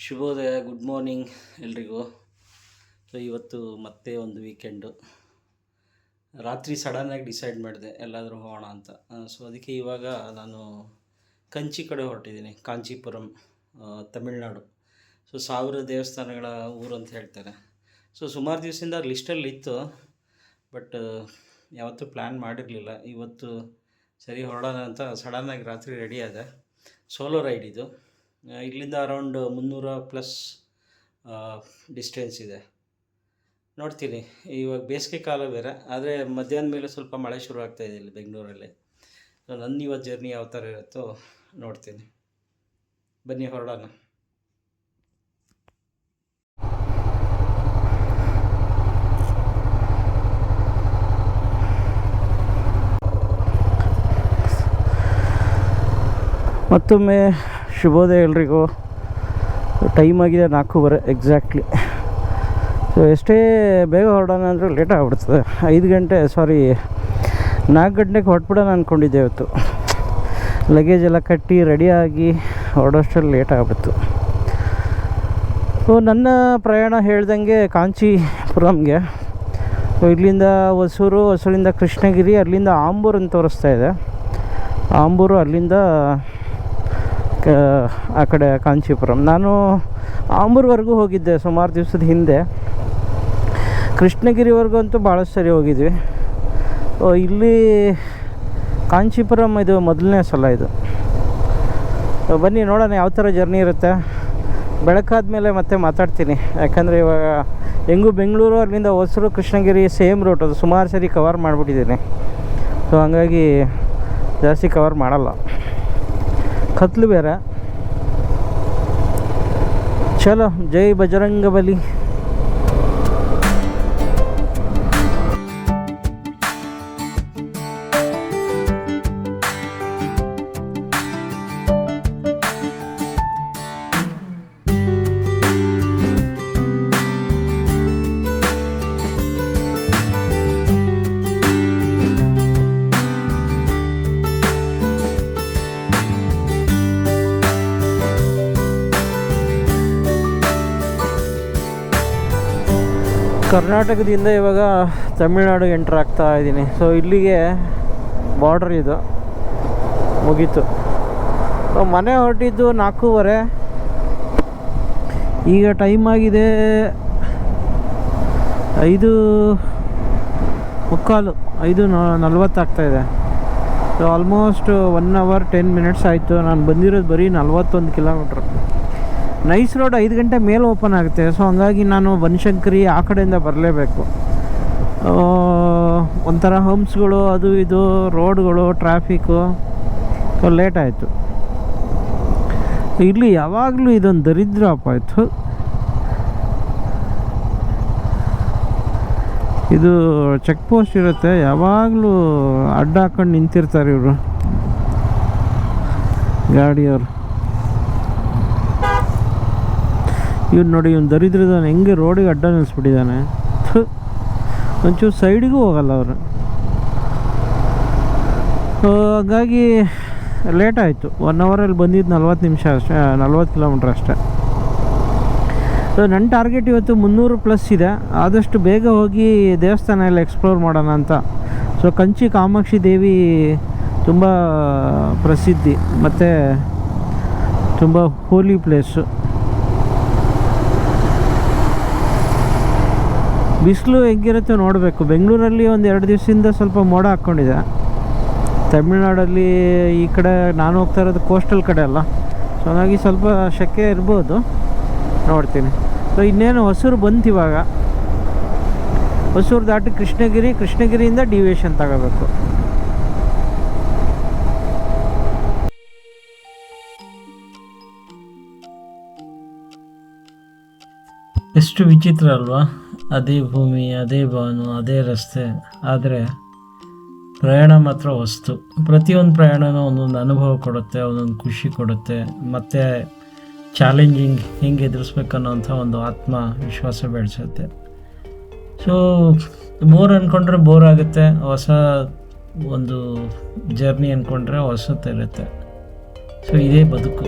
ಶುಭೋದಯ, good morning ಎಲ್ರಿಗೂ. So ಇವತ್ತು ಮತ್ತೆ ಒಂದು ವೀಕೆಂಡು. ರಾತ್ರಿ ಸಡನ್ನಾಗಿ ಡಿಸೈಡ್ ಮಾಡಿದೆ ಎಲ್ಲಾದರೂ ಹೋಗೋಣ ಅಂತ. ಸೊ ಅದಕ್ಕೆ ಇವಾಗ ನಾನು ಕಂಚಿ ಕಡೆ ಹೊರಟಿದ್ದೀನಿ. ಕಾಂಚೀಪುರಂ, ತಮಿಳ್ನಾಡು. ಸೊ 1000 ದೇವಸ್ಥಾನಗಳ ಊರು ಅಂತ ಹೇಳ್ತಾರೆ. ಸೊ ಸುಮಾರು ದಿವಸದಿಂದ ಲಿಸ್ಟಲ್ಲಿ ಇತ್ತು, ಬಟ್ ಯಾವತ್ತೂ ಪ್ಲ್ಯಾನ್ ಮಾಡಿರಲಿಲ್ಲ. ಇವತ್ತು ಸರಿ ಹೊರಡೋಣ ಅಂತ ಸಡನ್ನಾಗಿ ರಾತ್ರಿ ರೆಡಿ ಆದೆ. ಸೋಲೋ ರೈಡ್ ಇದು. ಇಲ್ಲಿಂದ ಅರೌಂಡ್ 300+ ಡಿಸ್ಟೆನ್ಸ್ ಇದೆ. ನೋಡ್ತೀನಿ. ಇವಾಗ ಬೇಸಿಗೆ ಕಾಲ ಬೇರೆ, ಆದರೆ ಮಧ್ಯಾಹ್ನ ಮೇಲೆ ಸ್ವಲ್ಪ ಮಳೆ ಶುರು ಆಗ್ತಾಯಿದೆ ಇಲ್ಲಿ ಬೆಂಗಳೂರಲ್ಲಿ. ಸೊ ನನ್ನ ಇವತ್ತು ಜರ್ನಿ ಯಾವ ಥರ ಇರುತ್ತೋ ನೋಡ್ತೀನಿ. ಬನ್ನಿ ಹೊರಡೋಣ. ಮತ್ತೊಮ್ಮೆ ಶುಭೋದಯ ಎಲ್ರಿಗೂ. ಟೈಮ್ ಆಗಿದೆ 4:15 ಎಕ್ಸಾಕ್ಟ್ಲಿ. ಸೊ ಎಷ್ಟೇ ಬೇಗ ಹೊರಡೋಣ ಅಂದರೆ ಲೇಟ್ ಆಗಿಬಿಡ್ತದೆ. 4 ಗಂಟೆಗೆ ಹೊರಟ್ಬಿಡೋಣ ಅಂದ್ಕೊಂಡಿದ್ದೆ. ಇವತ್ತು ಲಗೇಜ್ ಎಲ್ಲ ಕಟ್ಟಿ ರೆಡಿಯಾಗಿ ಹೊರಡೋಷ್ಟರಲ್ಲಿ ಲೇಟ್ ಆಗಿಬಿಡ್ತು. ಸೊ ನನ್ನ ಪ್ರಯಾಣ ಹೇಳ್ದಂಗೆ ಕಾಂಚೀಪುರಂಗೆ. ಸೊ ಇಲ್ಲಿಂದ ಹೊಸೂರಿಂದ ಕೃಷ್ಣಗಿರಿ, ಅಲ್ಲಿಂದ ಆಂಬೂರು ಅಂತ ತೋರಿಸ್ತಾ ಇದೆ. ಆಂಬೂರು, ಅಲ್ಲಿಂದ ಆ ಕಡೆ ಕಾಂಚೀಪುರಂ. ನಾನು ಆಂಬೂರ್ವರೆಗೂ ಹೋಗಿದ್ದೆ ಸುಮಾರು ದಿವಸದ ಹಿಂದೆ. ಕೃಷ್ಣಗಿರಿವರೆಗೂ ಅಂತೂ ಭಾಳಷ್ಟು ಸರಿ ಹೋಗಿದ್ವಿ. ಇಲ್ಲಿ ಕಾಂಚೀಪುರಂ ಇದು ಮೊದಲನೇ ಸಲ ಇದು. ಬನ್ನಿ ನೋಡೋಣ ಯಾವ ಥರ ಜರ್ನಿ ಇರುತ್ತೆ. ಬೆಳಕಾದ ಮೇಲೆ ಮತ್ತೆ ಮಾತಾಡ್ತೀನಿ. ಯಾಕಂದರೆ ಇವಾಗ ಹೆಂಗೂ ಬೆಂಗಳೂರು, ಅಲ್ಲಿಂದ ಹೊಸೂರು, ಕೃಷ್ಣಗಿರಿ ಸೇಮ್ ರೂಟ್. ಅದು ಸುಮಾರು ಸರಿ ಕವರ್ ಮಾಡಿಬಿಟ್ಟಿದ್ದೀನಿ. ಸೊ ಹಂಗಾಗಿ ಜಾಸ್ತಿ ಕವರ್ ಮಾಡಲ್ಲ. ಕತ್ಲು ಬೇರೆ. ಚಲೋ, ಜೈ ಬಜರಂಗಬಲಿ. ಕರ್ನಾಟಕದಿಂದ ಇವಾಗ ತಮಿಳ್ನಾಡಿಗೆ ಎಂಟ್ರ್ ಆಗ್ತಾ ಇದ್ದೀನಿ. ಸೊ ಇಲ್ಲಿಗೆ ಬಾರ್ಡ್ರ್ ಇದು ಮುಗೀತು. ಸೊ ಮನೆ ಹೊರಟಿದ್ದು 4:15. ಈಗ ಟೈಮ್ ಆಗಿದೆ 5:40 ಆಗ್ತಾಯಿದೆ. ಸೊ ಆಲ್ಮೋಸ್ಟ್ 1 hour 10 minutes ಆಯಿತು. ನಾನು ಬಂದಿರೋದು ಬರೀ 41 ಕಿಲೋಮೀಟ್ರ್. ನೈಸ್ ರೋಡ್ 5 ಗಂಟೆ ಮೇಲೆ ಓಪನ್ ಆಗುತ್ತೆ. ಸೊ ಹಂಗಾಗಿ ನಾನು ಬನಶಂಕರಿ ಆ ಕಡೆಯಿಂದ ಬರಲೇಬೇಕು. ಒಂಥರ ಹಂಪ್ಸ್ಗಳು, ಅದು ಇದು ರೋಡ್ಗಳು, ಟ್ರಾಫಿಕ್ಕು, ಲೇಟ್ ಆಯಿತು. ಇಲ್ಲಿ ಯಾವಾಗಲೂ ಇದೊಂದು ದರಿದ್ರ ಆಯಿತು. ಇದು ಚೆಕ್ ಪೋಸ್ಟ್ ಇರುತ್ತೆ, ಯಾವಾಗಲೂ ಅಡ್ಡ ಹಾಕೊಂಡು ನಿಂತಿರ್ತಾರೆ ಇವರು ಗಾಡಿಯವರು. ಇವ್ನು ನೋಡಿ, ಇವ್ನು ದರಿದ್ರದಾನೆ, ಹೆಂಗೆ ರೋಡಿಗೆ ಅಡ್ಡ ನಿಲ್ಲಿಸ್ಬಿಟ್ಟಿದ್ದಾನೆ. ಒಂಚೂರು ಸೈಡಿಗೂ ಹೋಗಲ್ಲ ಅವರು. ಹಾಗಾಗಿ ಲೇಟ್ ಆಯಿತು. 1 ಅವರಲ್ಲಿ ಬಂದಿದ್ದು 40 ನಿಮಿಷ ಅಷ್ಟೇ, 40 ಕಿಲೋಮೀಟ್ರ್ ಅಷ್ಟೇ. ಸೊ ನನ್ನ ಟಾರ್ಗೆಟ್ ಇವತ್ತು 300+ ಇದೆ. ಆದಷ್ಟು ಬೇಗ ಹೋಗಿ ದೇವಸ್ಥಾನ ಎಲ್ಲ ಎಕ್ಸ್ಪ್ಲೋರ್ ಮಾಡೋಣ ಅಂತ. ಸೊ ಕಂಚಿ ಕಾಮಾಕ್ಷಿ ದೇವಿ ತುಂಬ ಪ್ರಸಿದ್ಧಿ ಮತ್ತು ತುಂಬ ಹೋಲಿ ಪ್ಲೇಸು. ಬಿಸಿಲು ಹೆಂಗಿರುತ್ತೆ ನೋಡಬೇಕು. ಬೆಂಗಳೂರಲ್ಲಿ ಒಂದು 2 ದಿವಸದಿಂದ ಸ್ವಲ್ಪ ಮೋಡ ಹಾಕ್ಕೊಂಡಿದೆ. ತಮಿಳ್ನಾಡಲ್ಲಿ ಈ ಕಡೆ ನಾನು ಹೋಗ್ತಾ ಇರೋದು ಕೋಸ್ಟಲ್ ಕಡೆ ಅಲ್ಲ, ಸೊ ಹಾಗಾಗಿ ಸ್ವಲ್ಪ ಶೆಕೆ ಇರ್ಬೋದು. ನೋಡ್ತೀನಿ. ಸೊ ಇನ್ನೇನು ಹೊಸೂರು ಬಂತು. ಇವಾಗ ಹೊಸೂರು ದಾಟಿ ಕೃಷ್ಣಗಿರಿಯಿಂದ ಡಿವಿಯೇಷನ್ ತಗೋಬೇಕು. ಎಷ್ಟು ವಿಚಿತ್ರ ಅಲ್ವಾ? ಅದೇ ಭೂಮಿ, ಅದೇ ಬಾನು, ಅದೇ ರಸ್ತೆ, ಆದರೆ ಪ್ರಯಾಣ ಮಾತ್ರ ವಸ್ತು. ಪ್ರತಿಯೊಂದು ಪ್ರಯಾಣನೂ ಒಂದೊಂದು ಅನುಭವ ಕೊಡುತ್ತೆ, ಒಂದೊಂದು ಖುಷಿ ಕೊಡುತ್ತೆ, ಮತ್ತು ಚಾಲೆಂಜಿಂಗ್ ಹೆಂಗೆ ಎದುರಿಸ್ಬೇಕನ್ನೋಂಥ ಒಂದು ಆತ್ಮವಿಶ್ವಾಸ ಬೆಳೆಸುತ್ತೆ. ಸೊ ಬೋರ್ ಅಂದ್ಕೊಂಡ್ರೆ ಬೋರ್ ಆಗುತ್ತೆ, ಹೊಸ ಒಂದು ಜರ್ನಿ ಅಂದ್ಕೊಂಡ್ರೆ ಹೊಸತಿರುತ್ತೆ. ಸೊ ಇದೇ ಬದುಕು.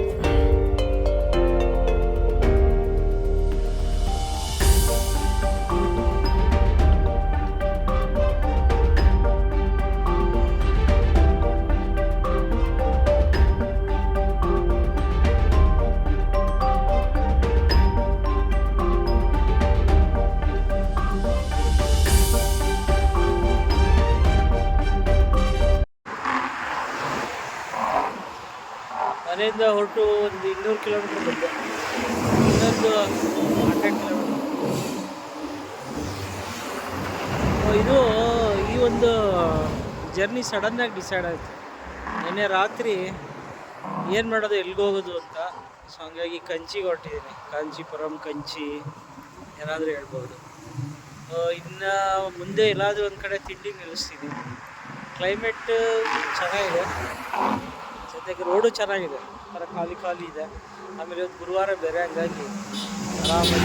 ಹೊರಟು ಒಂದು 200 ಕಿಲೋಮೀಟ್ರ್ ಬಂದೆ, ಇನ್ನೊಂದು 100 ಕಿಲೋಮೀಟ್ರ್. ಇದು ಈ ಒಂದು ಜರ್ನಿ ಸಡನ್ನಾಗಿ ಡಿಸೈಡ್ ಆಯಿತು. ನಿನ್ನೆ ರಾತ್ರಿ ಏನು ಮಾಡೋದು, ಎಲ್ಲಿಗೆ ಹೋಗೋದು ಅಂತ. ಸೊ ಹಂಗಾಗಿ ಕಂಚಿಗೆ ಹೊರಟಿದ್ದೀನಿ. ಕಾಂಚೀಪುರಂ, ಕಂಚಿ ಏನಾದರೂ ಹೇಳ್ಬೋದು. ಇನ್ನು ಮುಂದೆ ಎಲ್ಲಾದರೂ ಒಂದು ಕಡೆ ತಿಂಡಿ ನಿಲ್ಲಿಸ್ತೀನಿ. ಕ್ಲೈಮೇಟ್ ಚೆನ್ನಾಗಿದೆ, ಜೊತೆಗೆ ರೋಡು ಚೆನ್ನಾಗಿದೆ, ಥರ ಖಾಲಿ ಖಾಲಿ ಇದೆ. ಆಮೇಲೆ ಇವತ್ತು ಗುರುವಾರ ಬೇರೆ, ಹಂಗಾಗಿ ಆರಾಮಾಗಿ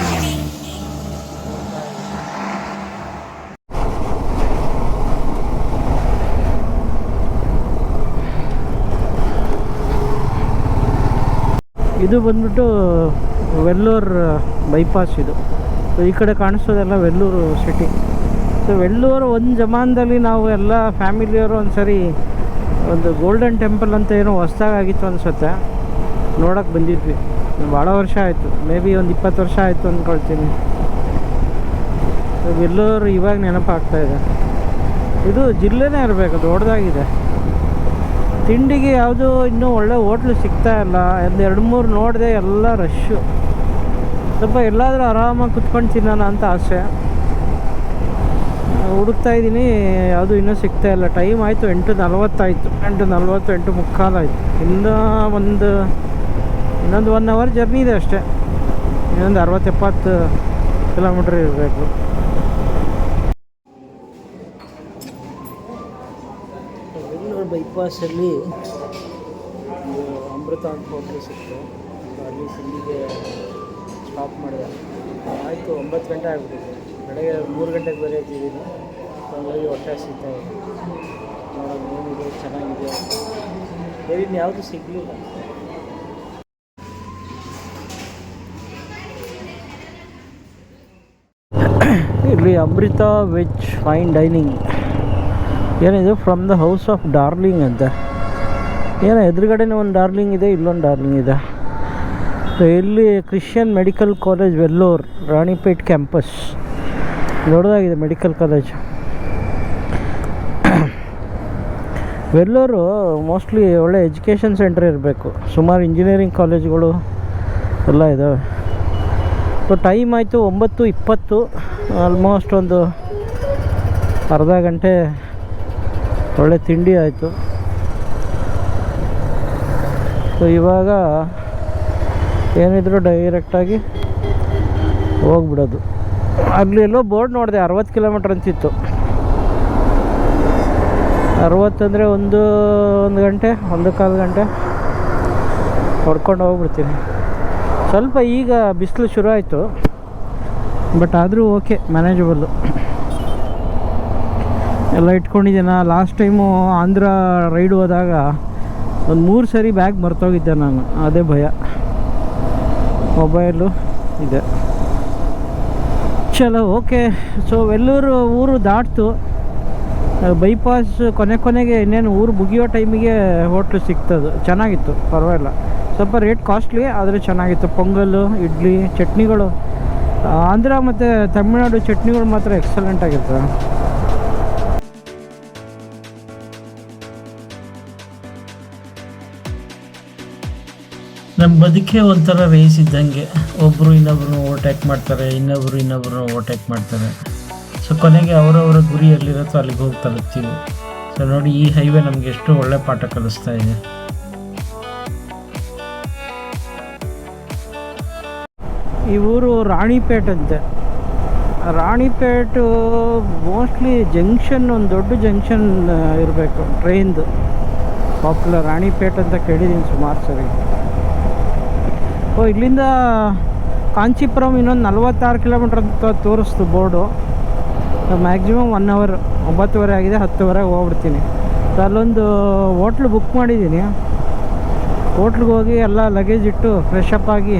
ಇದು ಬಂದ್ಬಿಟ್ಟು ವೆಲ್ಲೂರ್ ಬೈಪಾಸ್. ಇದು ಈ ಕಡೆ ಕಾಣಿಸೋದೆಲ್ಲ ವೆಲ್ಲೂರು ಸಿಟಿ. ಸೊ ವೆಲ್ಲೂರು ಒಂದು ಜಮಾನದಲ್ಲಿ ನಾವು ಎಲ್ಲ ಫ್ಯಾಮಿಲಿಯವರು ಒಂದು ಸರಿ ಒಂದು ಗೋಲ್ಡನ್ ಟೆಂಪಲ್ ಅಂತ ಏನೋ ಹೊಸ್ದಾಗಿತ್ತು ಅನಿಸುತ್ತೆ, ನೋಡೋಕ್ಕೆ ಬಂದಿದ್ವಿ. ಭಾಳ ವರ್ಷ ಆಯಿತು, ಮೇ ಬಿ ಒಂದು 20 ವರ್ಷ ಆಯಿತು ಅಂದ್ಕೊಳ್ತೀನಿ. ವೆಲ್ಲೂರು ಇವಾಗ ನೆನಪಾಗ್ತಾಯಿದೆ. ಇದು ಜಿಲ್ಲೆನೇ ಇರಬೇಕು, ದೊಡ್ಡದಾಗಿದೆ. ತಿಂಡಿಗೆ ಯಾವುದು ಇನ್ನೂ ಒಳ್ಳೆ ಹೋಟ್ಲು ಸಿಗ್ತಾ ಇಲ್ಲ. ಒಂದು 2-3 ನೋಡಿದೆ, ಎಲ್ಲ ರಶ್ಶು. ಸ್ವಲ್ಪ ಎಲ್ಲಾದರೂ ಆರಾಮಾಗಿ ಕುತ್ಕೊಂಡು ತಿನ್ನೋಣ ಅಂತ ಆಸೆ. ಹುಡುಕ್ತಾ ಇದ್ದೀನಿ, ಯಾವುದು ಇನ್ನೂ ಸಿಗ್ತಾ ಇಲ್ಲ. ಟೈಮ್ ಆಯಿತು 8:40 ಆಯಿತು, 8:40, 8:45 ಆಯಿತು. ಇನ್ನೊಂದು 1 ಅವರ್ ಜರ್ನಿ ಇದೆ ಅಷ್ಟೇ. ಇನ್ನೊಂದು 60-70 ಕಿಲೋಮೀಟ್ರ್ ಇರಬೇಕು. ವೆಲ್ಲೂರು ಬೈಪಾಸಲ್ಲಿ ಅಮೃತ ಅಂತ ಹೋಟ್ಲು ಸಿಕ್ತು. ಅಲ್ಲಿ ತಿಂಡಿಗೆ ಸ್ಟಾಪ್ ಮಾಡಿದೆ. ಆಯಿತು 9 ಗಂಟೆ ಆಗಿಬಿಟ್ಟಿದೆ. ಬೆಳಗ್ಗೆ 3 ಗಂಟೆಗೆ ಬೇರೆ ಎದ್ದಿದ್ದೀನಿ. ಹಾಗಾಗಿ ಹೊಟ್ಟೆ ಸಿಗ್ತಾ ಇದೆ. ನೋಡೋಣ ಏನಿದೆ, ಚೆನ್ನಾಗಿದೆ. ಬೇರೆ ಇನ್ಯಾವುದು ಸಿಗಲಿಲ್ಲ. ಇಲ್ಲಿ ಅಮೃತ ವೆಜ್ ಫೈನ್ ಡೈನಿಂಗ್ ಏನಿದೆ, from the house of darling ಅಂತ. ಏನೋ ಎದುರುಗಡೆನೇ ಒಂದು ಡಾರ್ಲಿಂಗ್ ಇದೆ, ಇಲ್ಲೊಂದು ಡಾರ್ಲಿಂಗ್ ಇದೆ. ಸೊ ಇಲ್ಲಿ Christian medical college Vellore, Ranipet campus. ದೊಡ್ಡದಾಗಿದೆ ಮೆಡಿಕಲ್ ಕಾಲೇಜ್. ವೆಲ್ಲೂರು ಮೋಸ್ಟ್ಲಿ ಒಳ್ಳೆ ಎಜುಕೇಷನ್ ಸೆಂಟರ್ ಇರಬೇಕು. ಸುಮಾರು ಇಂಜಿನಿಯರಿಂಗ್ ಕಾಲೇಜ್ಗಳು ಎಲ್ಲ ಇದ್ದಾವೆ. ಸೊ ಟೈಮ್ ಆಯಿತು 9:20. ಆಲ್ಮೋಸ್ಟ್ ಒಂದು ಅರ್ಧ ಗಂಟೆ ಒಳ್ಳೆ ತಿಂಡಿ ಆಯಿತು. ಸೊ ಇವಾಗ ಏನಿದ್ರು ಡೈರೆಕ್ಟಾಗಿ ಹೋಗ್ಬಿಡೋದು. ಅಲ್ಲಿ ಎಲ್ಲೋ ಬೋರ್ಡ್ ನೋಡಿದೆ 60 ಕಿಲೋಮೀಟ್ರ್ ಅಂತಿತ್ತು. 60 ಅಂದರೆ ಒಂದು ಗಂಟೆ, 1.25 ಗಂಟೆ ಹೊಡ್ಕೊಂಡು ಹೋಗ್ಬಿಡ್ತೀನಿ. ಸ್ವಲ್ಪ ಈಗ ಬಿಸಿಲು ಶುರು ಆಯಿತು, ಬಟ್ ಆದರೂ ಓಕೆ, ಮ್ಯಾನೇಜಬಲ್ಲು. ಎಲ್ಲ ಇಟ್ಕೊಂಡಿದ್ದೇನೆ. ಲಾಸ್ಟ್ ಟೈಮು ಆಂಧ್ರ ರೈಡ್ ಹೋದಾಗ ಒಂದು 3 ಸರಿ ಬ್ಯಾಗ್ ಮರ್ತೋಗಿದ್ದೆ ನಾನು, ಅದೇ ಭಯ. ಮೊಬೈಲು ಇದೆ. ಚಲೋ ಓಕೆ. ಸೊ ವೆಲ್ಲೂರು ಊರು ದಾಟ್ತು. ಬೈಪಾಸ್ ಕೊನೆಗೆ ಇನ್ನೇನು ಊರು ಮುಗಿಯೋ ಟೈಮಿಗೆ ಹೋಟ್ಲು ಸಿಗ್ತದೆ. ಚೆನ್ನಾಗಿತ್ತು, ಪರವಾಗಿಲ್ಲ. ಸ್ವಲ್ಪ ರೇಟ್ ಕಾಸ್ಟ್ಲಿ, ಆದರೆ ಚೆನ್ನಾಗಿತ್ತು. ಪೊಂಗಲ್ಲು, ಇಡ್ಲಿ, ಚಟ್ನಿಗಳು, ಆಂಧ್ರ ಮತ್ತು ತಮಿಳ್ನಾಡು ಚಟ್ನಿಗಳು ಮಾತ್ರ ಎಕ್ಸಲೆಂಟ್ ಆಗಿರ್ತವೆ. ನಮ್ಮ ಬದುಕೇ ಒಂಥರ ರೇಸ್ ಇದ್ದಂಗೆ. ಒಬ್ಬರು ಇನ್ನೊಬ್ಬರನ್ನ ಓವರ್ಟೇಕ್ ಮಾಡ್ತಾರೆ, ಇನ್ನೊಬ್ಬರನ್ನ ಓವರ್ಟೇಕ್ ಮಾಡ್ತಾರೆ. ಸೊ ಕೊನೆಗೆ ಅವರವರ ಗುರಿ ಎಲ್ಲಿರುತ್ತೋ ಅಲ್ಲಿಗೆ ಹೋಗಿ ತಲುಪ್ತೀವಿ. ಸೊ ನೋಡಿ, ಈ ಹೈವೇ ನಮಗೆ ಎಷ್ಟು ಒಳ್ಳೆ ಪಾಠ ಕಲಿಸ್ತಾ ಇದೆ. ಈ ಊರು ರಾಣಿಪೇಟ್ ಅಂತೆ. ರಾಣಿಪೇಟು ಮೋಸ್ಟ್ಲಿ ಜಂಕ್ಷನ್, ಒಂದು ದೊಡ್ಡ ಜಂಕ್ಷನ್ ಇರಬೇಕು ಟ್ರೈನ್ದು. ಪಾಪ್ಯುಲರ್ ರಾಣಿಪೇಟ್ ಅಂತ ಕೇಳಿದ್ದೀನಿ ಸುಮಾರು ಸರಿ. ಇಲ್ಲಿಂದ ಕಾಂಚೀಪುರಂ ಇನ್ನೊಂದು 46 ಕಿಲೋಮೀಟ್ರ್ ಅಂತ ತೋರಿಸ್ತು ಬೋರ್ಡು. ಮ್ಯಾಕ್ಸಿಮಮ್ 1 ಅವರ್, 9:30 ಆಗಿದೆ, 10:00ವರೆಗೆ ಹೋಗ್ಬಿಡ್ತೀನಿ. ಸೊ ಅಲ್ಲೊಂದು ಹೋಟ್ಲು ಬುಕ್ ಮಾಡಿದ್ದೀನಿ. ಹೋಟ್ಲಿಗೆ ಹೋಗಿ ಎಲ್ಲ ಲಗೇಜ್ ಇಟ್ಟು ಫ್ರೆಶ್ ಅಪ್ ಆಗಿ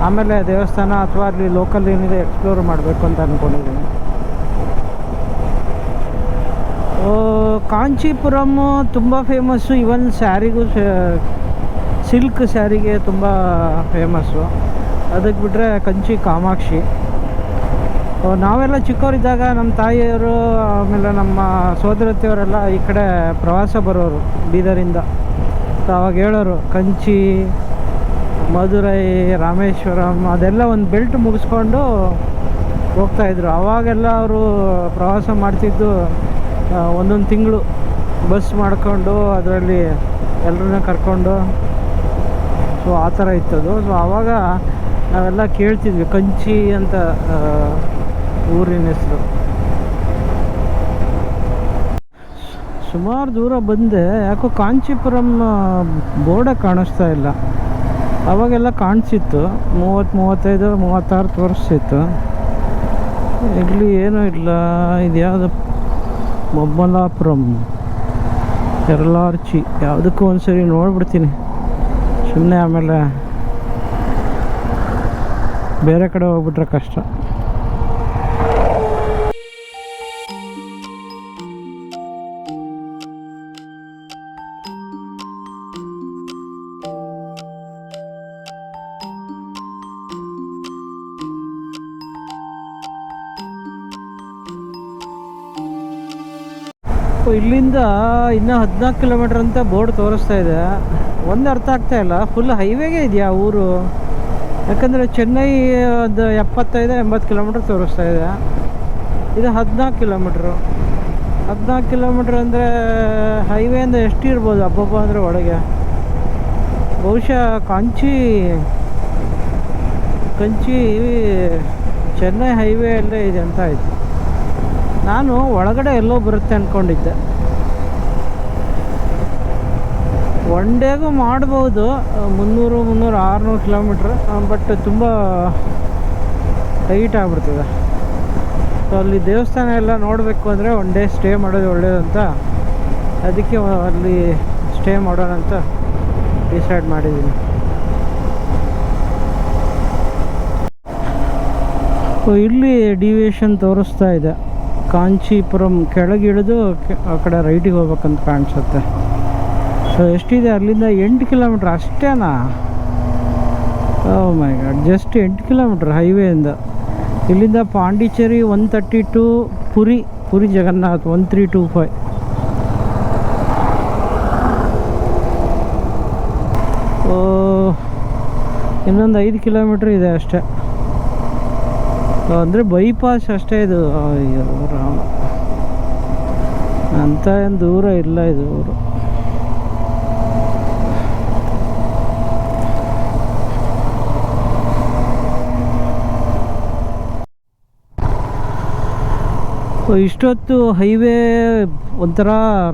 ಆಮೇಲೆ ದೇವಸ್ಥಾನ ಅಥವಾ ಅಲ್ಲಿ ಲೋಕಲ್ ಏನಿದೆ ಎಕ್ಸ್ಪ್ಲೋರ್ ಮಾಡಬೇಕು ಅಂತ ಅಂದ್ಕೊಂಡಿದ್ದೀನಿ. ಕಾಂಚೀಪುರಮ್ ತುಂಬ ಫೇಮಸ್ಸು. ಇವನ್ ಸ್ಯಾರಿಗೂ, ಸಿಲ್ಕ್ ಸ್ಯಾರಿಗೆ ತುಂಬ ಫೇಮಸ್ಸು. ಅದಕ್ಕೆ ಬಿಟ್ಟರೆ ಕಂಚಿ ಕಾಮಾಕ್ಷಿ. ನಾವೆಲ್ಲ ಚಿಕ್ಕವರಿದ್ದಾಗ ನಮ್ಮ ತಾಯಿಯವರು ಆಮೇಲೆ ನಮ್ಮ ಸೋದರತೆಯವರೆಲ್ಲ ಈ ಕಡೆ ಪ್ರವಾಸ ಬರೋರು ಬೀದರಿಂದ. ಅವಾಗ ಹೇಳೋರು ಕಂಚಿ, ಮಧುರೈ, ರಾಮೇಶ್ವರಂ ಅದೆಲ್ಲ ಒಂದು ಬೆಲ್ಟ್ ಮುಗಿಸ್ಕೊಂಡು ಹೋಗ್ತಾಯಿದ್ರು. ಆವಾಗೆಲ್ಲ ಅವರು ಪ್ರವಾಸ ಮಾಡ್ತಿದ್ದು ಒಂದೊಂದು ತಿಂಗಳು ಬಸ್ ಮಾಡಿಕೊಂಡು ಅದರಲ್ಲಿ ಎಲ್ಲರನ್ನ ಕರ್ಕೊಂಡು, ಸೊ ಆ ಥರ ಇತ್ತದು. ಸೊ ಆವಾಗ ನಾವೆಲ್ಲ ಕೇಳ್ತಿದ್ವಿ ಕಂಚಿ ಅಂತ ಊರಿನ ಹೆಸರು. ಸುಮಾರು ದೂರ ಬಂದೆ, ಯಾಕೋ ಕಾಂಚೀಪುರಂ ಬೋರ್ಡೇ ಕಾಣಿಸ್ತಾ ಇಲ್ಲ. ಅವಾಗೆಲ್ಲ ಕಾಣಿಸಿತ್ತು, 35, 36 ತೋರಿಸ್ತಿತ್ತು. ಇಲ್ಲಿ ಏನೂ ಇಲ್ಲ. ಇದು ಯಾವುದು ಮೊಮ್ಮಲಾಪುರಂ, ಕೆರಳಾರ್ಚಿ, ಯಾವುದಕ್ಕೂ ಒಂದು ಸರಿ ನೋಡ್ಬಿಡ್ತೀನಿ ಸುಮ್ಮನೆ, ಆಮೇಲೆ ಬೇರೆ ಕಡೆ ಹೋಗ್ಬಿಟ್ರೆ ಕಷ್ಟ. ಇಲ್ಲಿಂದ ಇನ್ನೂ 14 ಕಿಲೋಮೀಟ್ರ್ ಅಂತ ಬೋರ್ಡ್ ತೋರಿಸ್ತಾ ಇದೆ. ಒಂದು ಅರ್ಥ ಆಗ್ತಾ ಇಲ್ಲ, ಫುಲ್ ಹೈವೇಗೆ ಇದೆಯಾ ಊರು? ಯಾಕಂದರೆ ಚೆನ್ನೈ ಒಂದು 75-80 ಕಿಲೋಮೀಟ್ರ್ ತೋರಿಸ್ತಾ ಇದೆ. ಇದು 14 ಕಿಲೋಮೀಟ್ರು. 14 ಕಿಲೋಮೀಟ್ರ್ ಅಂದರೆ ಹೈವೇಯಿಂದ ಎಷ್ಟು ಇರ್ಬೋದು ಅಬ್ಬಬ್ಬ ಅಂದರೆ ಒಳಗೆ? ಬಹುಶಃ ಕಾಂಚಿ ಚೆನ್ನೈ ಹೈವೇ ಅಲ್ಲೇ ಇದೆ ಅಂತ ಆಯಿತು. ನಾನು ಒಳಗಡೆ ಎಲ್ಲೋ ಬರುತ್ತೆ ಅಂದ್ಕೊಂಡಿದ್ದೆ. ಒನ್ ಡೇಗೂ ಮಾಡ್ಬೋದು 300, 600 ಕಿಲೋಮೀಟ್ರ್, ಬಟ್ ತುಂಬ ಟೈಟ್ ಆಗಿಬಿಡ್ತದೆ. ಸೊ ಅಲ್ಲಿ ದೇವಸ್ಥಾನ ಎಲ್ಲ ನೋಡಬೇಕು ಅಂದರೆ ಒನ್ ಡೇ ಸ್ಟೇ ಮಾಡೋದು ಒಳ್ಳೆಯದಂತ, ಅದಕ್ಕೆ ಅಲ್ಲಿ ಸ್ಟೇ ಮಾಡೋಣ ಅಂತ ಡಿಸೈಡ್ ಮಾಡಿದ್ದೀನಿ. ಇಲ್ಲಿ ಡಿವಿಯೇಷನ್ ತೋರಿಸ್ತಾ ಇದೆ. ಕಾಂಚೀಪುರಂ ಕೆಳಗಿಳಿದು ಆ ಕಡೆ ರೈಟಿಗೆ ಹೋಗ್ಬೇಕಂತ ಕಾಣಿಸುತ್ತೆ. ಸೊ ಎಷ್ಟಿದೆ ಅಲ್ಲಿಂದ? 8 ಕಿಲೋಮೀಟ್ರ್ ಅಷ್ಟೇನಾ? ಓ ಮೈ ಗಾಡ್, ಜಸ್ಟ್ 8 ಕಿಲೋಮೀಟ್ರ್ ಹೈವೇಯಿಂದ. ಇಲ್ಲಿಂದ ಪಾಂಡಿಚೇರಿ 132, ಪುರಿ ಜಗನ್ನಾಥ್ 1325. ಇನ್ನೊಂದು 5 ಕಿಲೋಮೀಟ್ರ್ ಇದೆ ಅಷ್ಟೇ. ಅಂದರೆ ಬೈಪಾಸ್ ಅಷ್ಟೇ ಇದು. ಅಯ್ಯೋ ರಾಮ, ಅಂತ ಏನು ದೂರ ಇಲ್ಲ ಇದು ಊರು. ಇಷ್ಟೊತ್ತು ಹೈವೇ ಒಂಥರ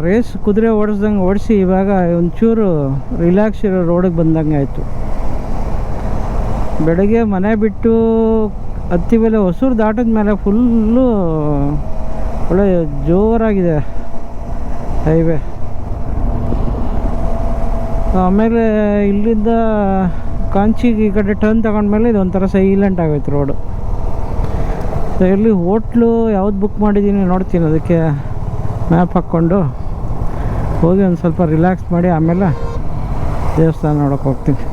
ರೇಸ್ ಕುದುರೆ ಓಡಿಸ್ದಂಗೆ ಓಡಿಸಿ ಇವಾಗ ಒಂಚೂರು ರಿಲ್ಯಾಕ್ಸ್ ಇರೋ ರೋಡಿಗೆ ಬಂದಂಗೆ ಆಯಿತು. ಬೆಳಗ್ಗೆ ಮನೆ ಬಿಟ್ಟು ಹತ್ತಿ ಮೇಲೆ ಹೊಸೂರು ದಾಟಿದ ಮೇಲೆ ಫುಲ್ಲು ಒಳ್ಳೆ ಜೋರಾಗಿದೆ ಹೈವೇ. ಆಮೇಲೆ ಇಲ್ಲಿಂದ ಕಾಂಚಿಗೆ ಈ ಕಡೆ ಟರ್ನ್ ತಗೊಂಡ್ಮೇಲೆ ಇದು ಒಂಥರ ಸೈಲೆಂಟ್ ಆಗೋಯ್ತು ರೋಡು. ಸೊ ಇಲ್ಲಿ ಹೋಟ್ಲು ಯಾವ್ದು ಬುಕ್ ಮಾಡಿದ್ದೀನಿ ನೋಡ್ತೀನಿ, ಅದಕ್ಕೆ ಮ್ಯಾಪ್ ಹಾಕ್ಕೊಂಡು ಹೋಗಿ ಒಂದು ಸ್ವಲ್ಪ ರಿಲ್ಯಾಕ್ಸ್ ಮಾಡಿ ಆಮೇಲೆ ದೇವಸ್ಥಾನ ನೋಡೋಕೆ ಹೋಗ್ತೀನಿ.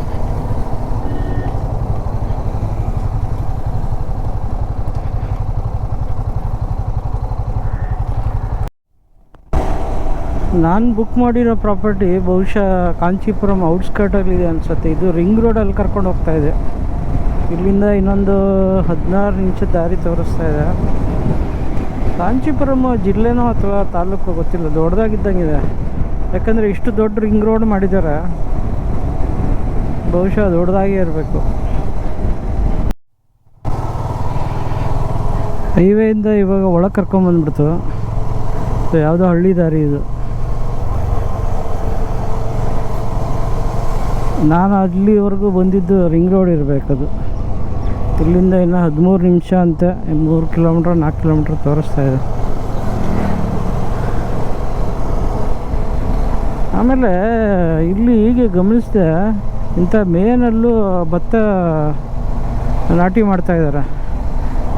ನಾನು ಬುಕ್ ಮಾಡಿರೋ ಪ್ರಾಪರ್ಟಿ ಬಹುಶಃ ಕಾಂಚೀಪುರಂ ಔಟ್ಸ್ಕರ್ಟಲ್ಲಿದೆ ಅನಿಸುತ್ತೆ. ಇದು ರಿಂಗ್ ರೋಡಲ್ಲಿ ಕರ್ಕೊಂಡು ಹೋಗ್ತಾ ಇದೆ. ಇಲ್ಲಿಂದ ಇನ್ನೊಂದು 16 ನಿಮಿಷದ ದಾರಿ ತೋರಿಸ್ತಾ ಇದೆ. ಕಾಂಚೀಪುರಂ ಜಿಲ್ಲೆನೋ ಅಥವಾ ತಾಲೂಕು ಗೊತ್ತಿಲ್ಲ, ದೊಡ್ಡದಾಗಿದ್ದಂಗಿದೆ. ಯಾಕಂದರೆ ಇಷ್ಟು ದೊಡ್ಡ ರಿಂಗ್ ರೋಡ್ ಮಾಡಿದ್ದಾರೆ, ಬಹುಶಃ ದೊಡ್ಡದಾಗೇ ಇರಬೇಕು. ಹೈವೇಯಿಂದ ಇವಾಗ ಒಳಗೆ ಕರ್ಕೊಂಬಂದ್ಬಿಡ್ತು. ಸೊ ಯಾವುದೋ ಹಳ್ಳಿ ದಾರಿ ಇದು. ನಾನು ಅಲ್ಲಿವರೆಗೂ ಬಂದಿದ್ದು ರಿಂಗ್ ರೋಡ್ ಇರಬೇಕದು. ಇಲ್ಲಿಂದ ಇನ್ನು 13 ನಿಮಿಷ ಅಂತೆ. 3 ಕಿಲೋಮೀಟ್ರ್ 4 ಕಿಲೋಮೀಟ್ರ್ ತೋರಿಸ್ತಾ ಇದೆ. ಆಮೇಲೆ ಇಲ್ಲಿ ಹೀಗೆ ಗಮನಿಸಿದೆ, ಇಂಥ ಮೇನಲ್ಲೂ ಭತ್ತ ನಾಟಿ ಮಾಡ್ತಾಯಿದ್ದಾರೆ.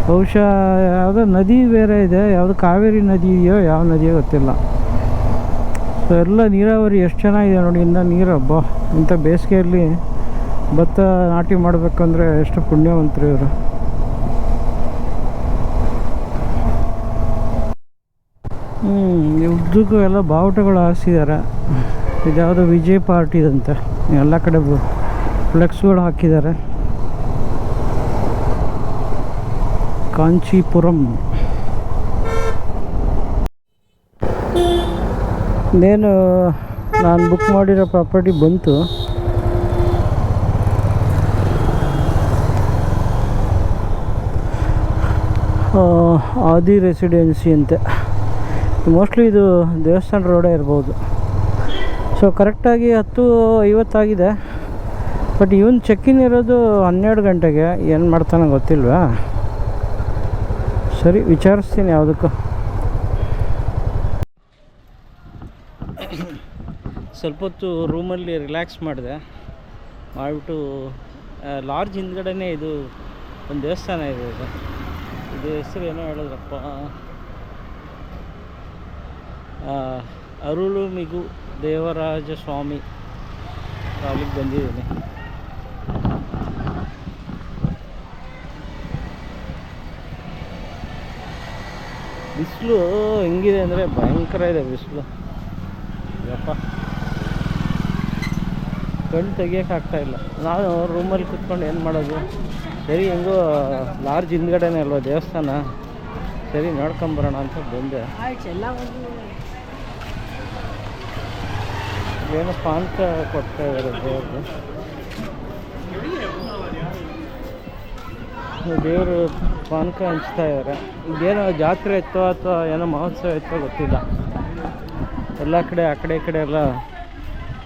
ಬಹುಶಃ ಯಾವುದೋ ನದಿ ಬೇರೆ ಇದೆ, ಯಾವುದು ಕಾವೇರಿ ನದಿ ಇದೆಯೋ ಯಾವ ನದಿಯೋ ಗೊತ್ತಿಲ್ಲ. ಸೊ ಎಲ್ಲ ನೀರಾವರಿ ಎಷ್ಟು ಚೆನ್ನಾಗಿದೆ ನೋಡಿ. ಇಂದ ನೀರು ಹಬ್ಬ, ಇಂಥ ಬೇಸಿಗೆಯಲ್ಲಿ ಭತ್ತ ನಾಟಿ ಮಾಡಬೇಕಂದ್ರೆ ಎಷ್ಟು ಪುಣ್ಯವಂತರು ಇವರು. ಉದ್ದಕ್ಕೂ ಎಲ್ಲ ಬಾವುಟಗಳು ಹಾರಿಸಿದ್ದಾರೆ. ಇದ್ಯಾವುದು ವಿಜಯ್ ಪಾರ್ಟಿ ಅಂತ ಎಲ್ಲ ಕಡೆ ಫ್ಲೆಕ್ಸ್ಗಳು ಹಾಕಿದ್ದಾರೆ. ಕಾಂಚೀಪುರಂ. ಇನ್ನೇನು ನಾನು ಬುಕ್ ಮಾಡಿರೋ ಪ್ರಾಪರ್ಟಿ ಬಂತು. ಆದಿ ರೆಸಿಡೆನ್ಸಿ ಅಂತೆ. ಮೋಸ್ಟ್ಲಿ ಇದು ದೇವಸ್ಥಾನ ರೋಡೇ ಇರ್ಬೋದು. ಸೊ ಕರೆಕ್ಟಾಗಿ 10:50 ಬಟ್ ಇವನು ಚೆಕ್ಕಿನ್ ಇರೋದು 12 ಗಂಟೆಗೆ. ಏನು ಮಾಡ್ತಾನೋ ಗೊತ್ತಿಲ್ವಾ? ಸರಿ, ವಿಚಾರಿಸ್ತೀನಿ ಯಾವುದಕ್ಕೂ. ಸ್ವಲ್ಪ ಹೊತ್ತು ರೂಮಲ್ಲಿ ರಿಲ್ಯಾಕ್ಸ್ ಮಾಡಿಬಿಟ್ಟು ಲಾಡ್ಜ್ ಹಿಂದ್ಗಡೆನೇ ಇದು ಒಂದು ದೇವಸ್ಥಾನ ಇದೆ. ಇದು ಹೆಸರು ಏನೋ ಹೇಳಿದ್ರಪ್ಪ, ಅರುಳುಮಿಗು ದೇವರಾಜ ಸ್ವಾಮಿ. ಅಲ್ಲಿಗೆ ಬಂದಿದ್ದೀನಿ. ಬಿಸಿಲು ಹೆಂಗಿದೆ ಅಂದರೆ ಭಯಂಕರ ಇದೆ ಬಿಸಿಲು. ಯಪ್ಪ, ಕಣ್ಣು ತೆಗಿಯೋಕ್ಕಾಗ್ತಾಯಿಲ್ಲ. ನಾನು ರೂಮಲ್ಲಿ ಕೂತ್ಕೊಂಡು ಏನು ಮಾಡೋದು? ಸರಿ, ಹೆಂಗೋ ಲಾಡ್ಜ್ ಹಿಂದ್ಗಡೆನೇ ಅಲ್ವಾ ದೇವಸ್ಥಾನ, ಸರಿ ನೋಡ್ಕೊಂಬರೋಣ ಅಂತ ಬಂದೆ. ಏನೋ ಪಾನಕ ಕೊಡ್ತಾ ಇದ್ದಾರೆ ದೇವ್ರದ್ದು. ದೇವರು ಪಾನಕ ಹಂಚ್ತಾ ಇದ್ದಾರೆ. ಇದೇನೋ ಜಾತ್ರೆ ಇತ್ತೋ ಅಥವಾ ಏನೋ ಮಹೋತ್ಸವ ಇತ್ತೋ ಗೊತ್ತಿಲ್ಲ. ಎಲ್ಲ ಕಡೆ ಆ ಕಡೆ ಈ ಕಡೆ ಎಲ್ಲ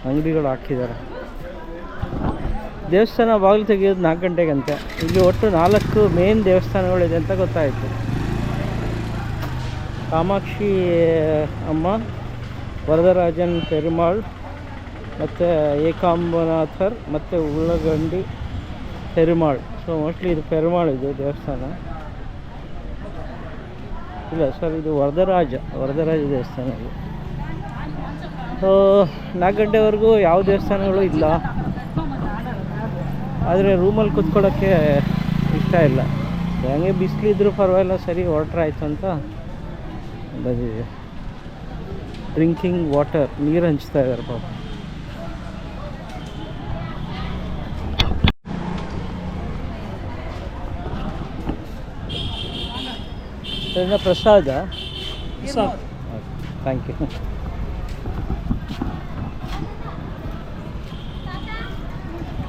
ಅಂಗಡಿಗಳು ಹಾಕಿದ್ದಾರೆ. ದೇವಸ್ಥಾನ ಬಾಗಿಲು ತೆಗೆಯೋದು 4 ಗಂಟೆಗಂತೆ. ಇಲ್ಲಿ ಒಟ್ಟು 4 ಮೇನ್ ದೇವಸ್ಥಾನಗಳಿದೆ ಅಂತ ಗೊತ್ತಾಯಿತು. ಕಾಮಾಕ್ಷಿ ಅಮ್ಮ, ವರದರಾಜನ್ ಪೆರುಮಾಳ್, ಮತ್ತು ಏಕಾಂಬನಾಥರ್ ಮತ್ತು ಉಳ್ಳಗಂಡಿ ಪೆರುಮಾಳ್. ಸೊ ಮೋಸ್ಟ್ಲಿ ಇದು ಪೆರುಮಾಳ್ ಇದು ದೇವಸ್ಥಾನ. ಇಲ್ಲ ಸರ್, ಇದು ವರದರಾಜ ದೇವಸ್ಥಾನ ಇದು. ಸೊ 4 ಗಂಟೆವರೆಗೂ ಯಾವ ದೇವಸ್ಥಾನಗಳು ಇಲ್ಲ. ಆದರೆ ರೂಮಲ್ಲಿ ಕೂತ್ಕೊಳ್ಳೋಕ್ಕೆ ಇಷ್ಟ ಇಲ್ಲ. ಹಂಗೆ ಬಿಸಿಲಿದ್ರೂ ಪರವಾಗಿಲ್ಲ, ಸರಿ ಹೊರಟ್ರಾಯ್ತು ಅಂತ ಬಂದಿದೆ. ಡ್ರಿಂಕಿಂಗ್ ವಾಟರ್, ನೀರು ಹಂಚ್ತಾ ಇದ್ದಾರೆ ಪಾಪ. ಪ್ರಸಾದ. Thank you.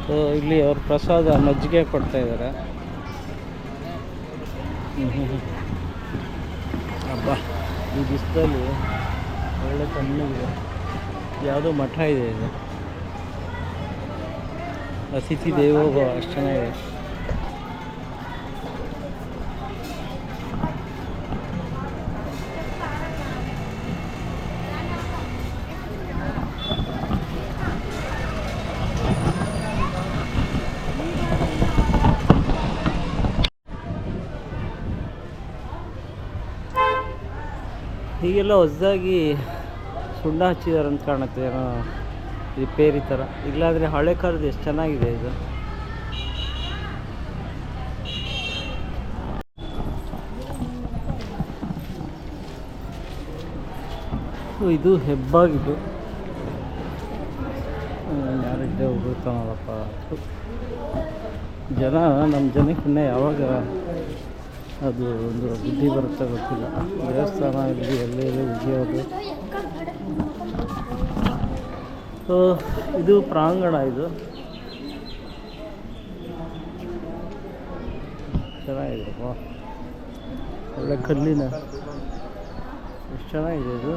ಸೊ ಇಲ್ಲಿ ಅವ್ರು ಪ್ರಸಾದ ಮಜ್ಜಿಗೆ ಕೊಡ್ತಾ ಇದ್ದಾರೆ. ಹಬ್ಬ, ಈ ಬಿಸಿಲಲ್ಲಿ ಒಳ್ಳೆ ತಣ್ಣಗಿದೆ. ಯಾವುದೋ ಮಠ ಇದೆ ಇದು, ಅತಿಥಿ ದೇವೋಭವ, ಅಷ್ಟು ಚೆನ್ನಾಗಿದೆ. ಹೀಗೆಲ್ಲ ಹೊಸದಾಗಿ ಸುಣ್ಣ ಹಚ್ಚಿದ್ದಾರೆ ಅಂತ ಕಾಣುತ್ತೆ, ಏನೋ ರಿಪೇರಿ ಥರ. ಇಲ್ಲಾಂದರೆ ಹಳೆ ಕಾಲದ ಎಷ್ಟು ಚೆನ್ನಾಗಿದೆ ಇದು. ಇದು ಹೆಬ್ಬಾಗಿದು. ಯಾರಿದ್ದೆ ಹೋಗುತ್ತಾನಲ್ಲಪ್ಪ. ಜನ, ನಮ್ಮ ಜನಕ್ಕೆ ಇನ್ನೂ ಯಾವಾಗ ಅದು ಒಂದು ಬುದ್ಧಿ ಬರುತ್ತೆ ಗೊತ್ತಿಲ್ಲ. ದೇವಸ್ಥಾನ ಇಲ್ಲಿ ಎಲ್ಲೆಲ್ಲಿ ಉಗಿಯೋದು. ಸೊ ಇದು ಪ್ರಾಂಗಣ. ಇದು ಚೆನ್ನಾಗಿದೆ, ಒಳ್ಳೆ ಕಲ್ಲಿನ, ಎಷ್ಟು ಚೆನ್ನಾಗಿದೆ ಇದು.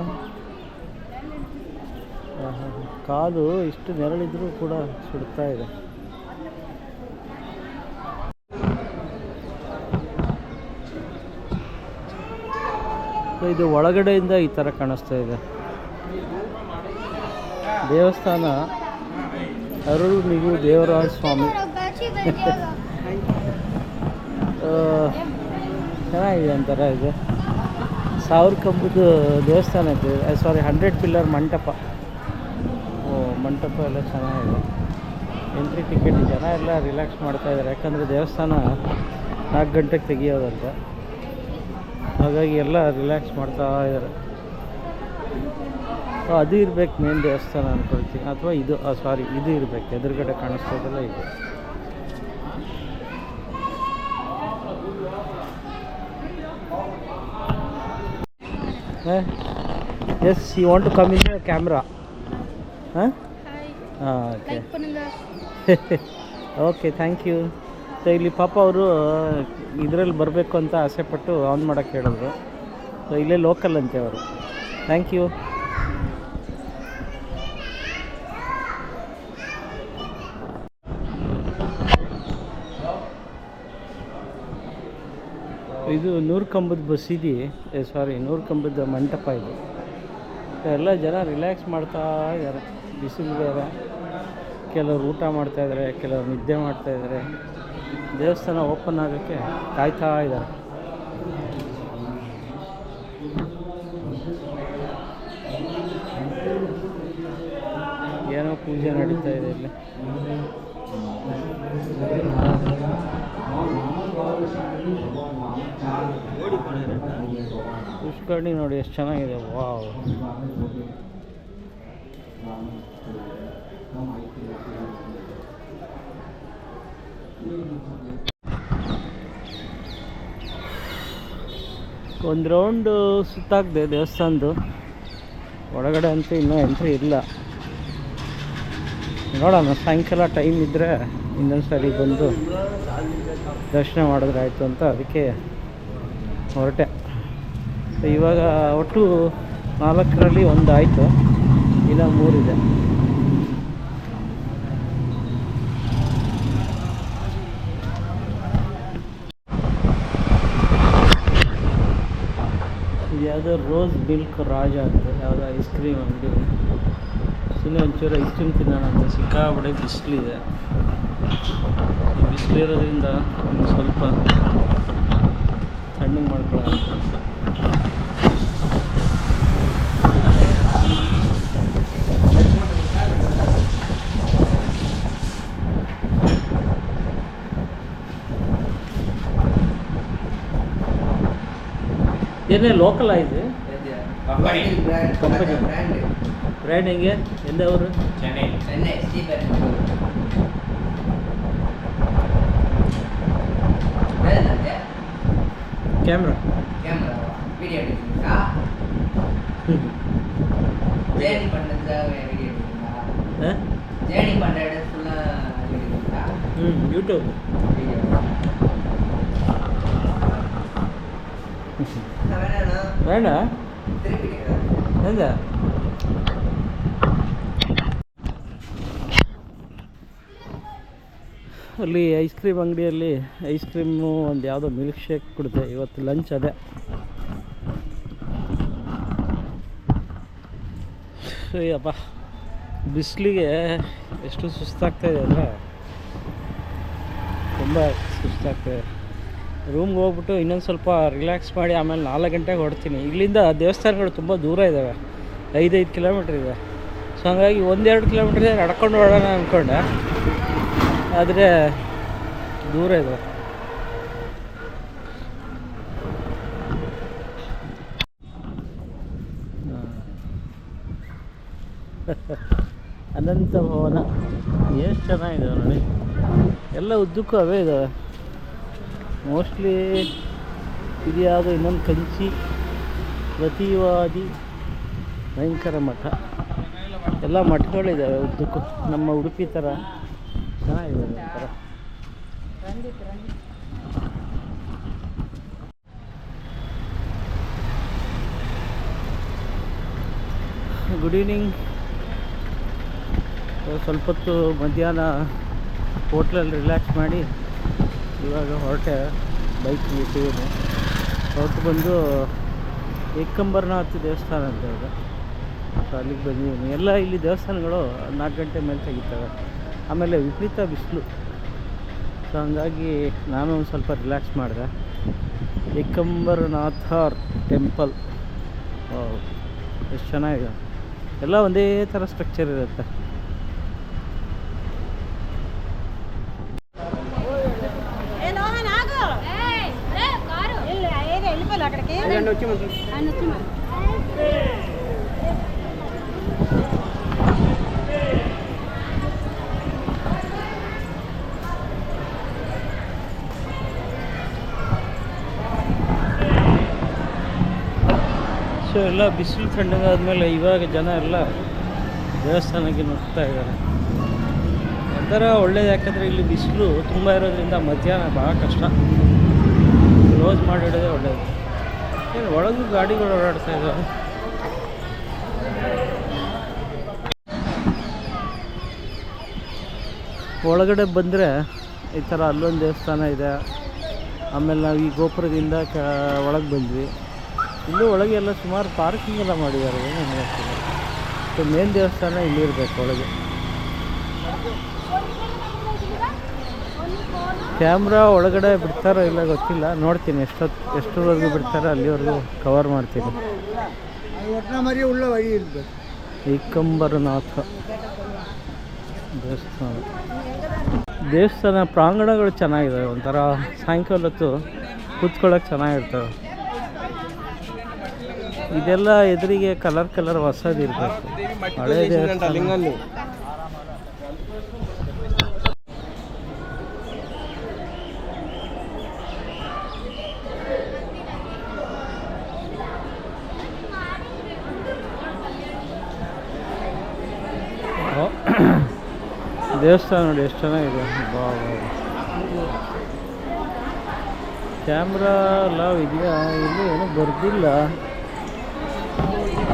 ಕಾಲು ಇಷ್ಟು ನೆರಳಿದ್ರೂ ಕೂಡ ಸುಡ್ತಾ ಇದೆ. ಇದು ಒಳಗಡೆಯಿಂದ ಈ ಥರ ಕಾಣಿಸ್ತಾ ಇದೆ. ದೇವಸ್ಥಾನ ಅರುಳುಮಿಗು ದೇವರಾಜ ಸ್ವಾಮಿ. ಚೆನ್ನಾಗಿದೆ ಒಂಥರ. ಇದು 1000 ಕಂಬದ ದೇವಸ್ಥಾನ ಇದೆ. ಸಾರಿ, 100 ಪಿಲ್ಲರ್ ಮಂಟಪ. ಮಂಟಪ ಎಲ್ಲ ಚೆನ್ನಾಗಿದೆ. Entry ticket. ಜನ ಎಲ್ಲ ರಿಲ್ಯಾಕ್ಸ್ ಮಾಡ್ತಾಯಿದ್ದಾರೆ, ಯಾಕಂದರೆ ದೇವಸ್ಥಾನ 4 ಗಂಟೆಗೆ ತೆಗಿಯೋದಂತ. ಹಾಗಾಗಿ ಎಲ್ಲ ರಿಲ್ಯಾಕ್ಸ್ ಮಾಡ್ತಾ ಇದ್ದಾರೆ. ಅದು ಇರ್ಬೇಕು ಮೇನ್ ದೇವಸ್ಥಾನ ಅಂದ್ಕೊಳ್ತೀನಿ, ಅಥವಾ ಇದು ಸಾರಿ ಇದು ಇರಬೇಕು, ಎದುರುಗಡೆ ಕಾಣಿಸ್ತದಲ್ಲ ಇದು. Yes, you want to come in the camera? ಹಾಂ ಹಾಂ, okay okay, thank you. So ಇಲ್ಲಿ ಪಾಪ ಅವರು ಇದರಲ್ಲಿ ಬರಬೇಕು ಅಂತ ಆಸೆಪಟ್ಟು ಆನ್ ಮಾಡೋಕ್ಕೆ ಹೇಳಿದ್ರು. ಸೊ ಇಲ್ಲೇ ಲೋಕಲ್ ಅಂತೆ ಅವರು. Thank you. ಇದು 100 ಕಂಬದ ಬಸೀದಿ, ಸಾರಿ 100 ಕಂಬದ ಮಂಟಪ ಇದು. ಎಲ್ಲ ಜನ ರಿಲ್ಯಾಕ್ಸ್ ಮಾಡ್ತಾ ಇದ್ದಾರೆ, ಬಿಸಿಲು ಬೇರೆ. ಕೆಲವರು ಊಟ ಮಾಡ್ತಾಯಿದ್ದಾರೆ, ಕೆಲವರು ನಿದ್ದೆ ಮಾಡ್ತಾಯಿದ್ದಾರೆ. ದೇವಸ್ಥಾನ ಓಪನ್ ಆಗೋಕ್ಕೆ ಕಾಯ್ತಾ ಇದ್ದಾರೆ. ಏನೋ ಪೂಜೆ ನಡೀತಾ ಇದೆ ಇಲ್ಲಿ. ಪುಷ್ಕರಣಿ ನೋಡಿ ಎಷ್ಟು ಚೆನ್ನಾಗಿದೆ. ವಾವ್, ಒಂದು ರೌಂಡು ಸುತ್ತಾಗಿದೆ ದೇವಸ್ಥಾನದ್ದು. ಒಳಗಡೆ ಅಂತೂ ಇನ್ನೂ ಎಂಟ್ರಿ ಇಲ್ಲ. ನೋಡೋಣ, ಸಾಯಂಕಾಲ ಟೈಮ್ ಇದ್ದರೆ ಇನ್ನೊಂದು ಸರಿ ಬಂದು ದರ್ಶನ ಮಾಡಿದ್ರೆ ಆಯಿತು ಅಂತ ಅದಕ್ಕೆ ಹೊರಟೆ. ಇವಾಗ ಒಟ್ಟು 4ರಲ್ಲಿ 1 ಆಯಿತು, ಇನ್ನು 3 ಇದೆ. ಇದು ಯಾವುದೋ ರೋಸ್ ಮಿಲ್ಕ್ ರಾಜ ಅಂತ ಯಾವುದೋ ಐಸ್ ಕ್ರೀಮ್ ಅಂಗಡಿ. ಸುಮ್ಮನೆ ಒಂಚೂರು ಐಸ್ ಕ್ರೀಮ್ ತಿನ್ನೋಣ ಅಂತ. ಸಿಕ್ಕಾಪಟ್ಟೆ ಬಿಸಿಲಿದೆ. ಬಿಸಿಲಿರೋದ್ರಿಂದ ಸ್ವಲ್ಪ ತಣ್ಣಗೆ ಮಾಡ್ಕೊಳ್ಳೋಣ. ಏನೇ ಲೋಕಲ್ ಆಗಿದೆ ಕಂಪನಿ ಬ್ರ್ಯಾಂಡ್ ಹೆಂಗೆ? ಎಲ್ಲವರು? ಚೆನ್ನೈ. ಕ್ಯಾಮ್ರಾ வீடியோ எடுக்கிறீங்களா? ஜேர்னி பண்ணுறதுக்காக வீடியோ எடுக்கிறீங்களா? ஜேர்னி பண்ணுற இடம் ஃபுல்லாக எடுக்கிறீங்களா? யூடியூப் வீடியோ ಬೇಡ திருப்பி ಎಂದ ಅಲ್ಲಿ ಐಸ್ ಕ್ರೀಮ್ ಅಂಗಡಿಯಲ್ಲಿ ಐಸ್ ಕ್ರೀಮು ಒಂದು ಯಾವುದೋ ಮಿಲ್ಕ್ ಶೇಕ್ ಕೊಡುತ್ತೆ. ಇವತ್ತು ಲಂಚ್ ಅದೇ. ಅಯ್ಯಪ್ಪ, ಬಿಸಿಲಿಗೆ ಎಷ್ಟು ಸುಸ್ತಾಗ್ತಾಯಿದೆ ಅಂದರೆ ತುಂಬ ಸುಸ್ತಾಗ್ತಾಯಿದೆ. ರೂಮ್ಗೆ ಹೋಗ್ಬಿಟ್ಟು ಇನ್ನೊಂದು ಸ್ವಲ್ಪ ರಿಲ್ಯಾಕ್ಸ್ ಮಾಡಿ ಆಮೇಲೆ 4 ಗಂಟೆಗೆ ಹೊರಡ್ತೀನಿ. ಇಲ್ಲಿಂದ ದೇವಸ್ಥಾನಗಳು ತುಂಬ ದೂರ ಇದ್ದಾವೆ, 5 ಕಿಲೋಮೀಟ್ರ್ ಇದೆ. ಸೊ ಹಾಗಾಗಿ 1-2 ಕಿಲೋಮೀಟ್ರ್ ನಡ್ಕೊಂಡು ಹೊರಡೋಣ ಅಂದ್ಕೊಂಡೆ, ಆದರೆ ದೂರ ಇದೆ. ಅನಂತ ಭವನ ಎಷ್ಟು ಚೆನ್ನಾಗಿದೆ ನೋಡಿ. ಎಲ್ಲ ಉದ್ದಕ್ಕೂ ಅವೇ ಇದ್ದಾವೆ. ಮೋಸ್ಟ್ಲಿ ಇದು ಯಾವುದೋ ಇನ್ನೊಂದು ಕಂಚಿ ಪ್ರತಿವಾದಿ ಭಯಂಕರ ಮಠ. ಎಲ್ಲ ಮಠಗಳಿದ್ದಾವೆ ಉದ್ದಕ್ಕೂ, ನಮ್ಮ ಉಡುಪಿ ಥರ ಚೆನ್ನಾಗಿದೆ ಒಂಥರ. Good evening. ಸ್ವಲ್ಪ ಹೊತ್ತು ಮಧ್ಯಾಹ್ನ ಹೋಟ್ಲಲ್ಲಿ ರಿಲ್ಯಾಕ್ಸ್ ಮಾಡಿ ಇವಾಗ ಹೊರಟೆ ಬೈಕಲ್ಲಿ ಇಟ್ಟಿದ್ದೀನಿ. ಹೊರಟು ಬಂದು ಏಕಂಬರನಾಥ ದೇವಸ್ಥಾನ ಅಂತ ಇದೆ, ಸೊ ಅಲ್ಲಿಗೆ ಬಂದಿದ್ದೀನಿ. ಎಲ್ಲ ಇಲ್ಲಿ ದೇವಸ್ಥಾನಗಳು 4 ಗಂಟೆ ಮೇಲೆ ತೆಗಿತವೆ. ಆಮೇಲೆ ವಿಪರೀತ ಬಿಸಿಲು, ಸೊ ಹಂಗಾಗಿ ನಾನು ಒಂದು ಸ್ವಲ್ಪ ರಿಲ್ಯಾಕ್ಸ್ ಮಾಡಿದೆ. ಏಕಂಬರನಾಥ ಟೆಂಪಲ್ ಎಷ್ಟು ಚೆನ್ನಾಗಿದೆ. ಎಲ್ಲ ಒಂದೇ ಥರ ಸ್ಟ್ರಕ್ಚರ್ ಇರುತ್ತೆ. ಸೊ ಎಲ್ಲ ಬಿಸಿಲು ತಣ್ಣಗಾದ್ಮೇಲೆ ಇವಾಗ ಜನ ಎಲ್ಲ ದೇವಸ್ಥಾನಕ್ಕೆ ನುಗ್ತಾ ಇದ್ದಾರೆ. ಒಂಥರ ಒಳ್ಳೇದು, ಯಾಕಂದರೆ ಇಲ್ಲಿ ಬಿಸಿಲು ತುಂಬ ಇರೋದ್ರಿಂದ ಮಧ್ಯಾಹ್ನ ಭಾಳ ಕಷ್ಟ. ಕ್ಲೋಸ್ ಮಾಡಿಡೋದೇ ಒಳ್ಳೆಯದು. ಏನು ಒಳಗೂ ಗಾಡಿಗಳು ಓಡಾಡ್ತಾ ಇದ್ದಾವೆ. ಒಳಗಡೆ ಬಂದರೆ ಈ ಥರ ಅಲ್ಲೊಂದು ದೇವಸ್ಥಾನ ಇದೆ. ಆಮೇಲೆ ನಾವು ಈ ಗೋಪುರದಿಂದ ಒಳಗೆ ಬಂದ್ವಿ. ಇಲ್ಲೂ ಒಳಗೆ ಎಲ್ಲ ಸುಮಾರು ಪಾರ್ಕಿಂಗ್ ಎಲ್ಲ ಮಾಡಿದ್ದಾರೆ. ಏನು ಹೇಳ್ತೀನಿ, ಸೊ ಮೇನ್ ದೇವಸ್ಥಾನ ಇಲ್ಲಿರಬೇಕು ಒಳಗೆ. ಕ್ಯಾಮ್ರಾ ಒಳಗಡೆ ಬಿಡ್ತಾರೋ ಇಲ್ಲ ಗೊತ್ತಿಲ್ಲ, ನೋಡ್ತೀನಿ ಎಷ್ಟರವರೆಗೂ ಬಿಡ್ತಾರೋ ಅಲ್ಲಿವರೆಗೂ ಕವರ್ ಮಾಡ್ತೀನಿ. ಏಕಂಬರನಾಥ ದೇವಸ್ಥಾನ ಪ್ರಾಂಗಣಗಳು ಚೆನ್ನಾಗಿದ್ದಾವೆ. ಒಂಥರ ಸಾಯಂಕಾಲ ಹೊತ್ತು ಕೂತ್ಕೊಳ್ಳೋಕೆ ಚೆನ್ನಾಗಿರ್ತವೆ. ಇದೆಲ್ಲ ಎದುರಿಗೆ ಕಲರ್ ಹೊಸದಿರಬೇಕು. ಹಳೆ ದೇವಸ್ಥಾನ ದೇವಸ್ಥಾನ ನೋಡಿ ಎಷ್ಟು ಚೆನ್ನಾಗಿದೆ. ಕ್ಯಾಮ್ರಾ ಲಾವ್ ಇದೆಯಾ? ಇಲ್ಲಿ ಏನೂ ಬರ್ದಿಲ್ಲ.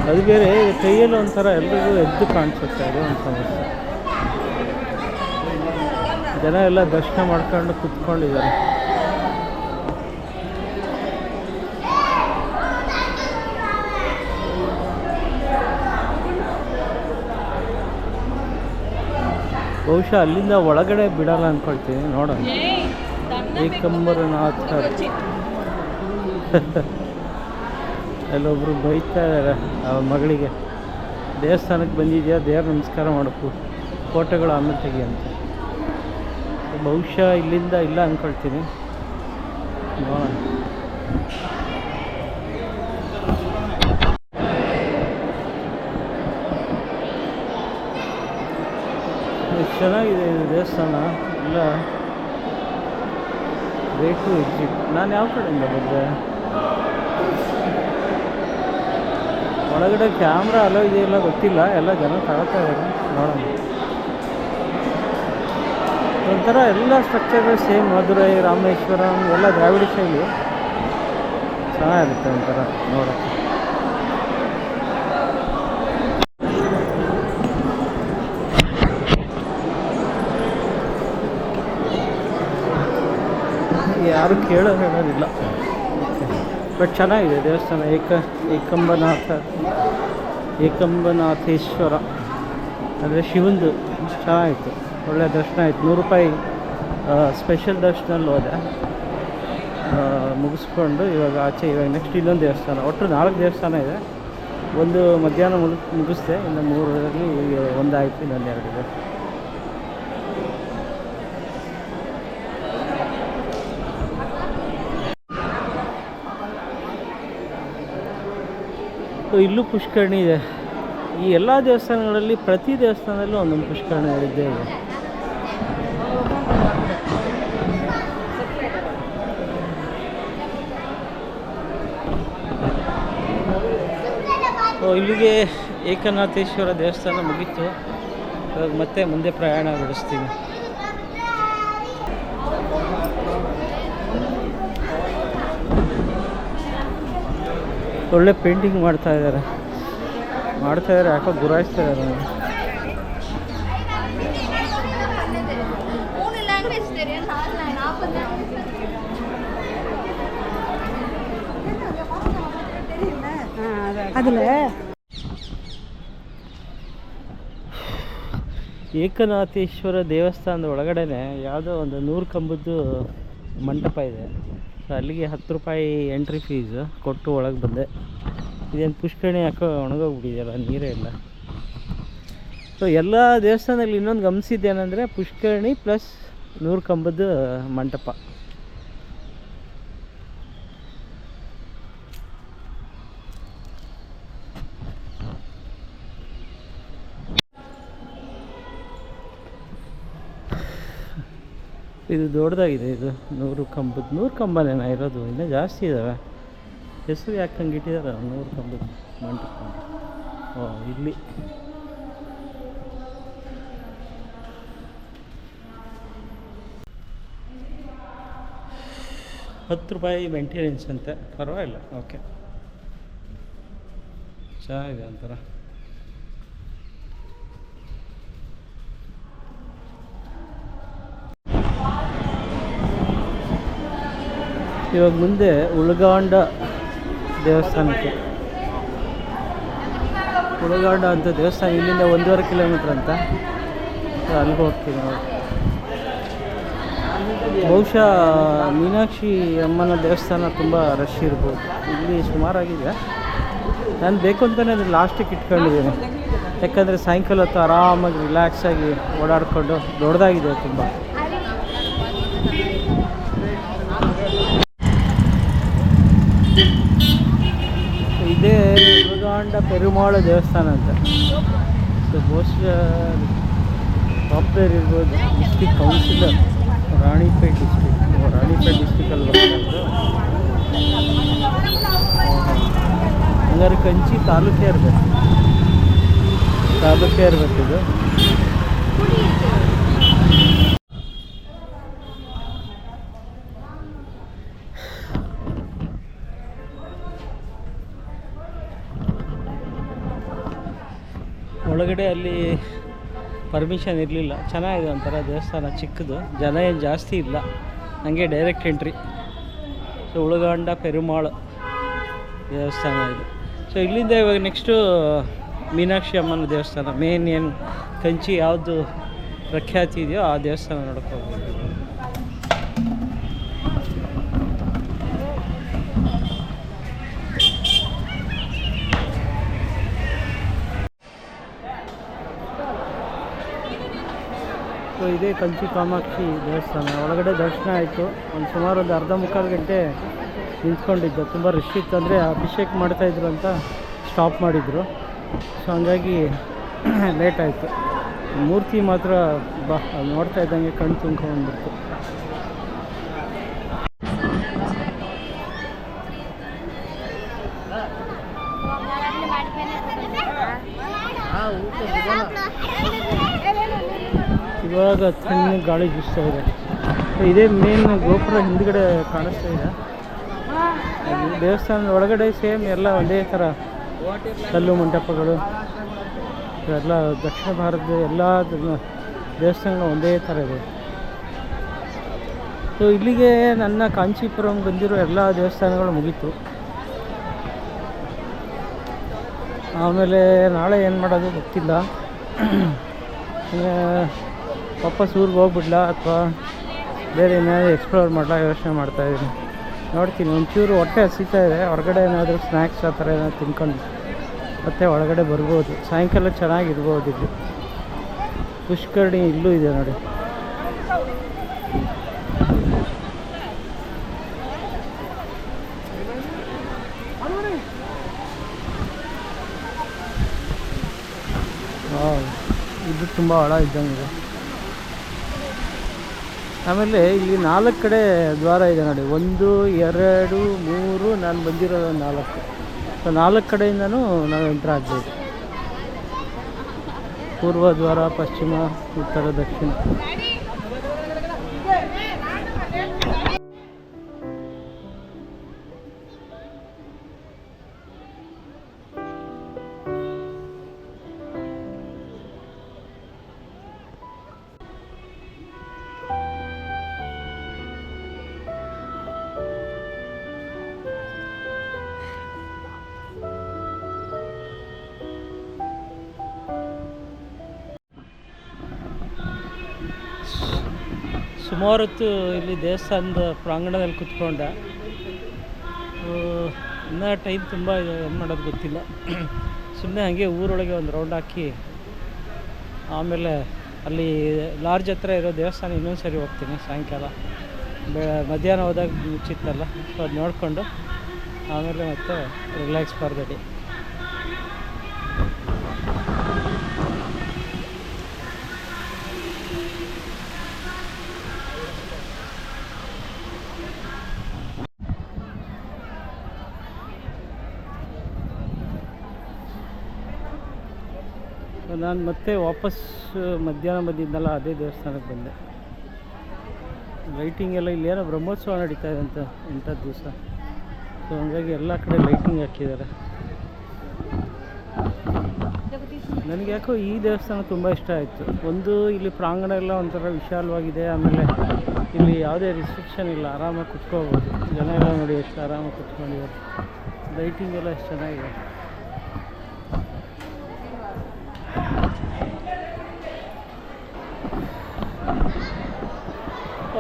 ಅದು ಬೇರೆ ಕೈಯಲ್ಲಿ ಒಂಥರ ಎಲ್ರಿಗೂ ಎದ್ದು ಕಾಣಿಸುತ್ತೆ. ಅದು ಒಂದು ಸಮಸ್ಯೆ. ಜನ ಎಲ್ಲ ದರ್ಶನ ಮಾಡ್ಕೊಂಡು ಕುತ್ಕೊಂಡಿದ್ದಾರೆ. ಬಹುಶಃ ಅಲ್ಲಿಂದ ಒಳಗಡೆ ಬಿಡಲ್ಲ ಅಂದ್ಕೊಳ್ತೀನಿ, ನೋಡೋಣ. ಏಕಂಬರನಾಥ ಅಲ್ಲೊಬ್ರು ಬೈತಾ ಇದ್ದಾರೆ ಅವ್ರ ಮಗಳಿಗೆ, ದೇವಸ್ಥಾನಕ್ಕೆ ಬಂದಿದೆಯಾ, ದೇವ್ರ ನಮಸ್ಕಾರ ಮಾಡೋಕ್ಕೂ, ಫೋಟೋಗಳು ಆಮೇಲೆ ತೆಗಿ ಅಂತ. ಬಹುಶಃ ಇಲ್ಲಿಂದ ಇಲ್ಲ ಅಂದ್ಕೊಳ್ತೀನಿ, ನೋಡೋಣ. ಎಷ್ಟು ಚೆನ್ನಾಗಿದೆ ಇದು ದೇವಸ್ಥಾನ ಎಲ್ಲ. Way to exit. ನಾನು ಯಾವ ಕಡೆಯಿಂದ ಬಂದೆ? ಒಳಗಡೆ ಕ್ಯಾಮ್ರಾ ಅಲೋ ಇದೆಯಲ್ಲ ಗೊತ್ತಿಲ್ಲ, ಎಲ್ಲ ಜನ ತಗೊಳ್ತಾ ಇದ್ದಾರೆ, ನೋಡೋಣ. ಒಂಥರ ಎಲ್ಲ ಸ್ಟ್ರಕ್ಚರ್ಗಳು ಸೇಮ್, ಮಧುರೈ, ರಾಮೇಶ್ವರಂ ಎಲ್ಲ ದ್ರಾವಿಡ ಶೈಲಿ. ಚೆನ್ನಾಗಿರುತ್ತೆ ಒಂಥರ ನೋಡೋಕ್ಕೆ. ಯಾರು ಹೇಳೋದಿಲ್ಲ, ಬಟ್ ಚೆನ್ನಾಗಿದೆ ದೇವಸ್ಥಾನ. ಏಕಂಬನಾಥೇಶ್ವರ ಅಂದರೆ ಶಿವಂದು ಚೆನ್ನಾಗಿತ್ತು, ಒಳ್ಳೆ ದರ್ಶನ ಆಯಿತು. 100 ರೂಪಾಯಿ ಸ್ಪೆಷಲ್ ದರ್ಶನಲ್ಲಿ ಹೋದೆ, ಮುಗಿಸ್ಕೊಂಡು ಇವಾಗ ನೆಕ್ಸ್ಟ್ ಇನ್ನೊಂದು ದೇವಸ್ಥಾನ. ಒಟ್ಟು 4 ದೇವಸ್ಥಾನ ಇದೆ. ಒಂದು ಮಧ್ಯಾಹ್ನ ಮುಗಿಸ್ದೆ, ಇನ್ನು 3ರಲ್ಲಿ ಒಂದಾಯಿತು, ಇನ್ನೊಂದು 2 ಇದೆ. ಇಲ್ಲೂ ಪುಷ್ಕರಣಿ ಇದೆ. ಈ ಎಲ್ಲ ದೇವಸ್ಥಾನಗಳಲ್ಲಿ ಪ್ರತಿ ದೇವಸ್ಥಾನದಲ್ಲೂ ಒಂದೊಂದು ಪುಷ್ಕರಣಿ ಇದ್ದೇ ಇದೆ. ಇಲ್ಲಿಗೆ ಏಕನಾಥೇಶ್ವರ ದೇವಸ್ಥಾನ ಮುಗೀತು. ಇವಾಗ ಮತ್ತೆ ಮುಂದೆ ಪ್ರಯಾಣ ಬೆಳೆಸ್ತೀನಿ. ಒಳ್ಳೆ ಪೇಂಟಿಂಗ್ ಮಾಡ್ತಾ ಇದ್ದಾರೆ, ಯಾಕೋ ಗುರಾಯಿಸ್ತಾ ಇದ್ದಾರೆ. ಏಕನಾಥೇಶ್ವರ ದೇವಸ್ಥಾನದ ಒಳಗಡೆನೆ ಯಾವುದೋ ಒಂದು 100 ಕಂಬದ್ದು ಮಂಟಪ ಇದೆ. ಸೊ ಅಲ್ಲಿಗೆ 10 ರೂಪಾಯಿ ಎಂಟ್ರಿ ಫೀಸ್ ಕೊಟ್ಟು ಒಳಗೆ ಬಂದೆ. ಇದೇನು ಪುಷ್ಕರಣಿ ಯಾಕೋ ಒಣಗೋಗ್ಬಿಟ್ಟಿದೆಯಲ್ಲ, ನೀರೇ ಇಲ್ಲ. ಸೊ ಎಲ್ಲ ದೇವಸ್ಥಾನದಲ್ಲಿ ಇನ್ನೊಂದು ಗಮನಿಸಿದ್ದೇನೆಂದರೆ ಪುಷ್ಕರಣಿ ಪ್ಲಸ್ 100 ಕಂಬದ್ದು ಮಂಟಪ. ಇದು ದೊಡ್ಡದಾಗಿದೆ. ಇದು 100 ಕಂಬನೇನ ಇರೋದು, ಇನ್ನೂ ಜಾಸ್ತಿ ಇದ್ದಾವೆ. ಹೆಸರು ಯಾಕೆ ಹಂಗೆ ಇಟ್ಟಿದ್ದಾರೆ 100 ಕಂಬದ್ದು? ಓ ಇಲ್ಲಿ ₹10 ಮೇಂಟೆನೆನ್ಸ್ ಅಂತೆ, ಪರವಾಗಿಲ್ಲ, ಓಕೆ, ಚೆನ್ನಾಗಿದೆ ಒಂಥರ. ಇವಾಗ ಮುಂದೆ ಉಳಗಾಂಡ ದೇವಸ್ಥಾನಕ್ಕೆ, ಉಳಗಾಂಡ ಅಂತ ದೇವಸ್ಥಾನ ಇಲ್ಲಿಂದ 1.5 ಕಿಲೋಮೀಟ್ರ್ ಅಂತ, ಅಲ್ಲಿಗೆ ಹೋಗ್ತೀವಿ ನಾವು. ಬಹುಶಃ ಮೀನಾಕ್ಷಿ ಅಮ್ಮನ ದೇವಸ್ಥಾನ ತುಂಬ ರಶ್ ಇರ್ಬೋದು, ಇಲ್ಲಿ ಸುಮಾರಾಗಿದೆ. ನಾನು ಬೇಕು ಅಂತಲೇ ಅದು ಲಾಸ್ಟಿಗೆ ಇಟ್ಕೊಂಡಿದ್ದೀನಿ, ಯಾಕಂದರೆ ಸಾಯಂಕಾಲ ಹೊತ್ತು ಆರಾಮಾಗಿ ರಿಲ್ಯಾಕ್ಸಾಗಿ ಓಡಾಡಿಕೊಂಡು, ದೊಡ್ಡದಾಗಿದೆ ತುಂಬ. ಇದೇ ಉಳಗಾಂಡ ಪೆರುಮಾಳ ದೇವಸ್ಥಾನ ಅಂತ. ಬಹುಶಃ ಸಾಫ್ಟ್ವೇರ್ ಇರ್ಬೋದು, ಡಿಸ್ಟ್ರಿಕ್ಟ್ ಕೌನ್ಸಿಲರ್, ರಾಣಿಪೇಟ್ ಡಿಸ್ಟ್ರಿಕ್ಕಲ್ಲಿ ಬರ್ತಾಯಿದ್ರು. ಹಂಗಾರೆ ಕಂಚಿ ತಾಲೂಕೇ ಇರಬೇಕಿದು. ಒಳಗಡೆ ಅಲ್ಲಿ ಪರ್ಮಿಷನ್ ಇರಲಿಲ್ಲ, ಚೆನ್ನಾಗಿದೆ ಒಂಥರ ದೇವಸ್ಥಾನ, ಚಿಕ್ಕದು, ಜನ ಏನು ಜಾಸ್ತಿ ಇಲ್ಲ, ಹಂಗೆ ಡೈರೆಕ್ಟ್ ಎಂಟ್ರಿ. ಸೊ ಉಳಗಾಂಡ ಪೆರುಮಾಳ ದೇವಸ್ಥಾನ ಇದು. ಸೊ ಇಲ್ಲಿಂದ ಇವಾಗ ನೆಕ್ಸ್ಟು ಮೀನಾಕ್ಷಿ ಅಮ್ಮನ ದೇವಸ್ಥಾನ, ಮೇನ್ ಏನು ಕಂಚಿ ಯಾವುದು ಪ್ರಖ್ಯಾತಿ ಇದೆಯೋ ಆ ದೇವಸ್ಥಾನ ನೋಡೋಕೆ ಹೋಗ್ಬೋದು. ಸೊ ಇದೇ ಕಂಚಿ ಕಾಮಾಕ್ಷಿ ದೇವಸ್ಥಾನ. ಒಳಗಡೆ ದರ್ಶನ ಆಯಿತು. ಸುಮಾರು ಒಂದು ಅರ್ಧ ಮುಕ್ಕಾಲು ಗಂಟೆ ನಿಂತ್ಕೊಂಡಿದ್ದು, ತುಂಬ ರಶ್ ಇತ್ತು. ಅಂದರೆ ಅಭಿಷೇಕ ಮಾಡ್ತಾಯಿದ್ರು ಅಂತ ಸ್ಟಾಪ್ ಮಾಡಿದರು. ಸೊ ಹಂಗಾಗಿ ಲೇಟ್ ಆಯಿತು. ಮೂರ್ತಿ ಮಾತ್ರ ನೋಡ್ತಾ ಇದ್ದಂಗೆ ಕಣ್ಣು ತುಂಬ್ಕೊಂಡ್ಬಿಡ್ತು. ಇವಾಗ ತಣ್ಣ ಗಾಳಿ ಬೀಸ್ತಾ ಇದೆ. ಇದೇ ಮೇನ್ ಗೋಪುರ ಹಿಂದ್ಗಡೆ ಕಾಣಿಸ್ತಾ ಇದೆ. ದೇವಸ್ಥಾನದ ಒಳಗಡೆ ಸೇಮ್ ಎಲ್ಲ ಒಂದೇ ಥರ ಕಲ್ಲು ಮಂಟಪಗಳು ಎಲ್ಲ, ದಕ್ಷಿಣ ಭಾರತದ ಎಲ್ಲ ದೇವಸ್ಥಾನಗಳು ಒಂದೇ ಥರ ಇದೆ. ಸೊ ಇಲ್ಲಿಗೆ ನನ್ನ ಕಾಂಚೀಪುರಂ ಬಂದಿರೋ ಎಲ್ಲ ದೇವಸ್ಥಾನಗಳು ಮುಗೀತು. ಆಮೇಲೆ ನಾಳೆ ಏನು ಮಾಡೋದು ಗೊತ್ತಿಲ್ಲ. ವಾಪಸ್ ಊರಿಗೆ ಹೋಗ್ಬಿಡ್ಲಾ ಅಥವಾ ಬೇರೆ ಏನಾದರೂ ಎಕ್ಸ್ಪ್ಲೋರ್ ಮಾಡಲಾ ಯೋಚನೆ ಮಾಡ್ತಾಯಿದ್ದೀನಿ. ನೋಡ್ತೀನಿ. ಒಂಚೂರು ಹೊಟ್ಟೆ ಹಸಿತಾ ಇದೆ, ಹೊರಗಡೆ ಏನಾದರೂ ಸ್ನ್ಯಾಕ್ಸ್ ಆ ಥರ ಏನಾದ್ರು ತಿನ್ಕೊಂಡು ಮತ್ತೆ ಒಳಗಡೆ ಬರ್ಬೋದು. ಸಾಯಂಕಾಲ ಚೆನ್ನಾಗಿರ್ಬೋದು. ಇಲ್ಲಿ ಪುಷ್ಕರಣಿ ಇಲ್ಲೂ ಇದೆ ನೋಡಿ. ಇದು ತುಂಬ ಆಳ ಇದ್ದಂಗಿದೆ. ಆಮೇಲೆ ಇಲ್ಲಿ 4 ಕಡೆ ದ್ವಾರ ಇದೆ ನೋಡಿ. 1, 2, 3, ನಾನು ಬಂದಿರೋದು 4. ಸೊ 4 ಕಡೆಯಿಂದನೂ ನಾವು ಎಂಟ್ರ್ ಆಗ್ಬೋದು. ಪೂರ್ವ ದ್ವಾರ, ಪಶ್ಚಿಮ, ಉತ್ತರ, ದಕ್ಷಿಣ. ಸುಮಾರು ಹೊತ್ತು ಇಲ್ಲಿ ದೇವಸ್ಥಾನದ ಪ್ರಾಂಗಣದಲ್ಲಿ ಕೂತ್ಕೊಂಡೆ. ಇನ್ನೂ ಟೈಮ್ ತುಂಬ ಇದೆ, ಏನು ಮಾಡೋದು ಗೊತ್ತಿಲ್ಲ. ಸುಮ್ಮನೆ ಹಾಗೆ ಊರೊಳಗೆ ಒಂದು ರೌಂಡ್ ಹಾಕಿ ಆಮೇಲೆ ಅಲ್ಲಿ ಲಾಡ್ಜ್ ಹತ್ರ ಇರೋ ದೇವಸ್ಥಾನ ಇನ್ನೊಂದು ಸರಿ ಹೋಗ್ತೀನಿ ಸಾಯಂಕಾಲ. ಮಧ್ಯಾಹ್ನ ಹೋದಾಗ ಮುಚ್ಚಿತ್ತಲ್ಲ, ಸೊ ಅದು ನೋಡಿಕೊಂಡು ಆಮೇಲೆ ಮತ್ತೆ ರಿಲ್ಯಾಕ್ಸ್ ಫಾರ್ ದ ಡೇ. ನಾನು ಮತ್ತೆ ವಾಪಸ್ ಮಧ್ಯಾಹ್ನ ಬಂದಿದ್ದಲ್ಲ ಅದೇ ದೇವಸ್ಥಾನಕ್ಕೆ ಬಂದೆ. ಲೈಟಿಂಗ್ ಎಲ್ಲ ಇಲ್ಲೇನೋ ಬ್ರಹ್ಮೋತ್ಸವ ನಡೀತಾ ಇದೆ ಅಂತ 8 ದಿವಸ. ಸೊ ಹಂಗಾಗಿ ಎಲ್ಲ ಕಡೆ ಲೈಟಿಂಗ್ ಹಾಕಿದ್ದಾರೆ. ನನಗೆ ಯಾಕೋ ಈ ದೇವಸ್ಥಾನ ತುಂಬ ಇಷ್ಟ ಆಯಿತು. ಒಂದು ಇಲ್ಲಿ ಪ್ರಾಂಗಣ ಎಲ್ಲ ಒಂಥರ ವಿಶಾಲವಾಗಿದೆ, ಆಮೇಲೆ ಇಲ್ಲಿ ಯಾವುದೇ ರಿಸ್ಟ್ರಿಕ್ಷನ್ ಇಲ್ಲ, ಆರಾಮಾಗಿ ಕುತ್ಕೋಬೋದು. ಜನ ಎಲ್ಲ ನೋಡಿ ಎಷ್ಟು ಆರಾಮಾಗಿ ಕುತ್ಕೊಂಡಿದ್ದಾರೆ. ಲೈಟಿಂಗ್ ಎಲ್ಲ ಎಷ್ಟು ಚೆನ್ನಾಗಿದೆ.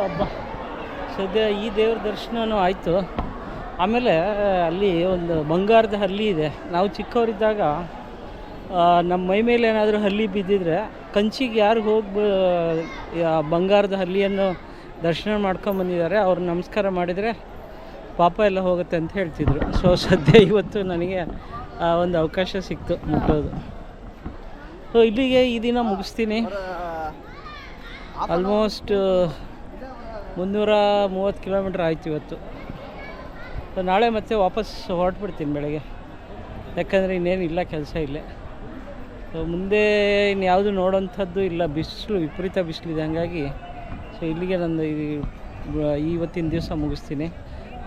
ಹಬ್ಬ ಸದ್ಯ ಈ ದೇವ್ರ ದರ್ಶನವೂ ಆಯಿತು. ಆಮೇಲೆ ಅಲ್ಲಿ ಒಂದು ಬಂಗಾರದ ಹಲ್ಲಿ ಇದೆ. ನಾವು ಚಿಕ್ಕವರಿದ್ದಾಗ ನಮ್ಮ ಮೈ ಮೇಲೆ ಏನಾದರೂ ಹಲ್ಲಿ ಬಿದ್ದಿದ್ರೆ ಕಂಚಿಗೆ ಯಾರು ಹೋಗಿ ಬಂಗಾರದ ಹಲ್ಲಿಯನ್ನು ದರ್ಶನ ಮಾಡ್ಕೊಂಬಂದಿದ್ದಾರೆ ಅವ್ರು ನಮಸ್ಕಾರ ಮಾಡಿದರೆ ಪಾಪ ಎಲ್ಲ ಹೋಗುತ್ತೆ ಅಂತ ಹೇಳ್ತಿದ್ರು. ಸೊ ಸದ್ಯ ಇವತ್ತು ನನಗೆ ಒಂದು ಅವಕಾಶ ಸಿಕ್ತು ಮುಟ್ಟೋದು. ಸೊ ಇಲ್ಲಿಗೆ ಈ ದಿನ ಮುಗಿಸ್ತೀನಿ. ಆಲ್ಮೋಸ್ಟ್ 330 ಕಿಲೋಮೀಟ್ರ್ ಆಯ್ತು ಇವತ್ತು. ಸೊ ನಾಳೆ ಮತ್ತೆ ವಾಪಸ್ ಹೊರಟ್ಬಿಡ್ತೀನಿ ಬೆಳಗ್ಗೆ, ಯಾಕಂದರೆ ಇನ್ನೇನು ಇಲ್ಲ ಕೆಲಸ ಇಲ್ಲೇ. ಸೊ ಮುಂದೆ ಇನ್ಯಾವುದು ನೋಡೋಂಥದ್ದು ಇಲ್ಲ, ಬಿಸಿಲು ವಿಪರೀತ ಬಿಸಿಲಿದೆ. ಹಂಗಾಗಿ ಸೊ ಇಲ್ಲಿಗೆ ನಂದು ಇವತ್ತಿನ ದಿವಸ ಮುಗಿಸ್ತೀನಿ.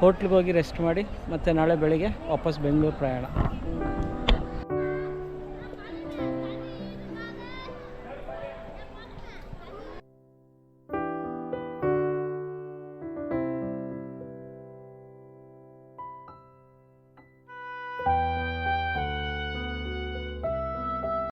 ಹೋಟ್ಲಿಗೆ ಹೋಗಿ ರೆಸ್ಟ್ ಮಾಡಿ ಮತ್ತು ನಾಳೆ ಬೆಳಗ್ಗೆ ವಾಪಸ್ ಬೆಂಗಳೂರು ಪ್ರಯಾಣ.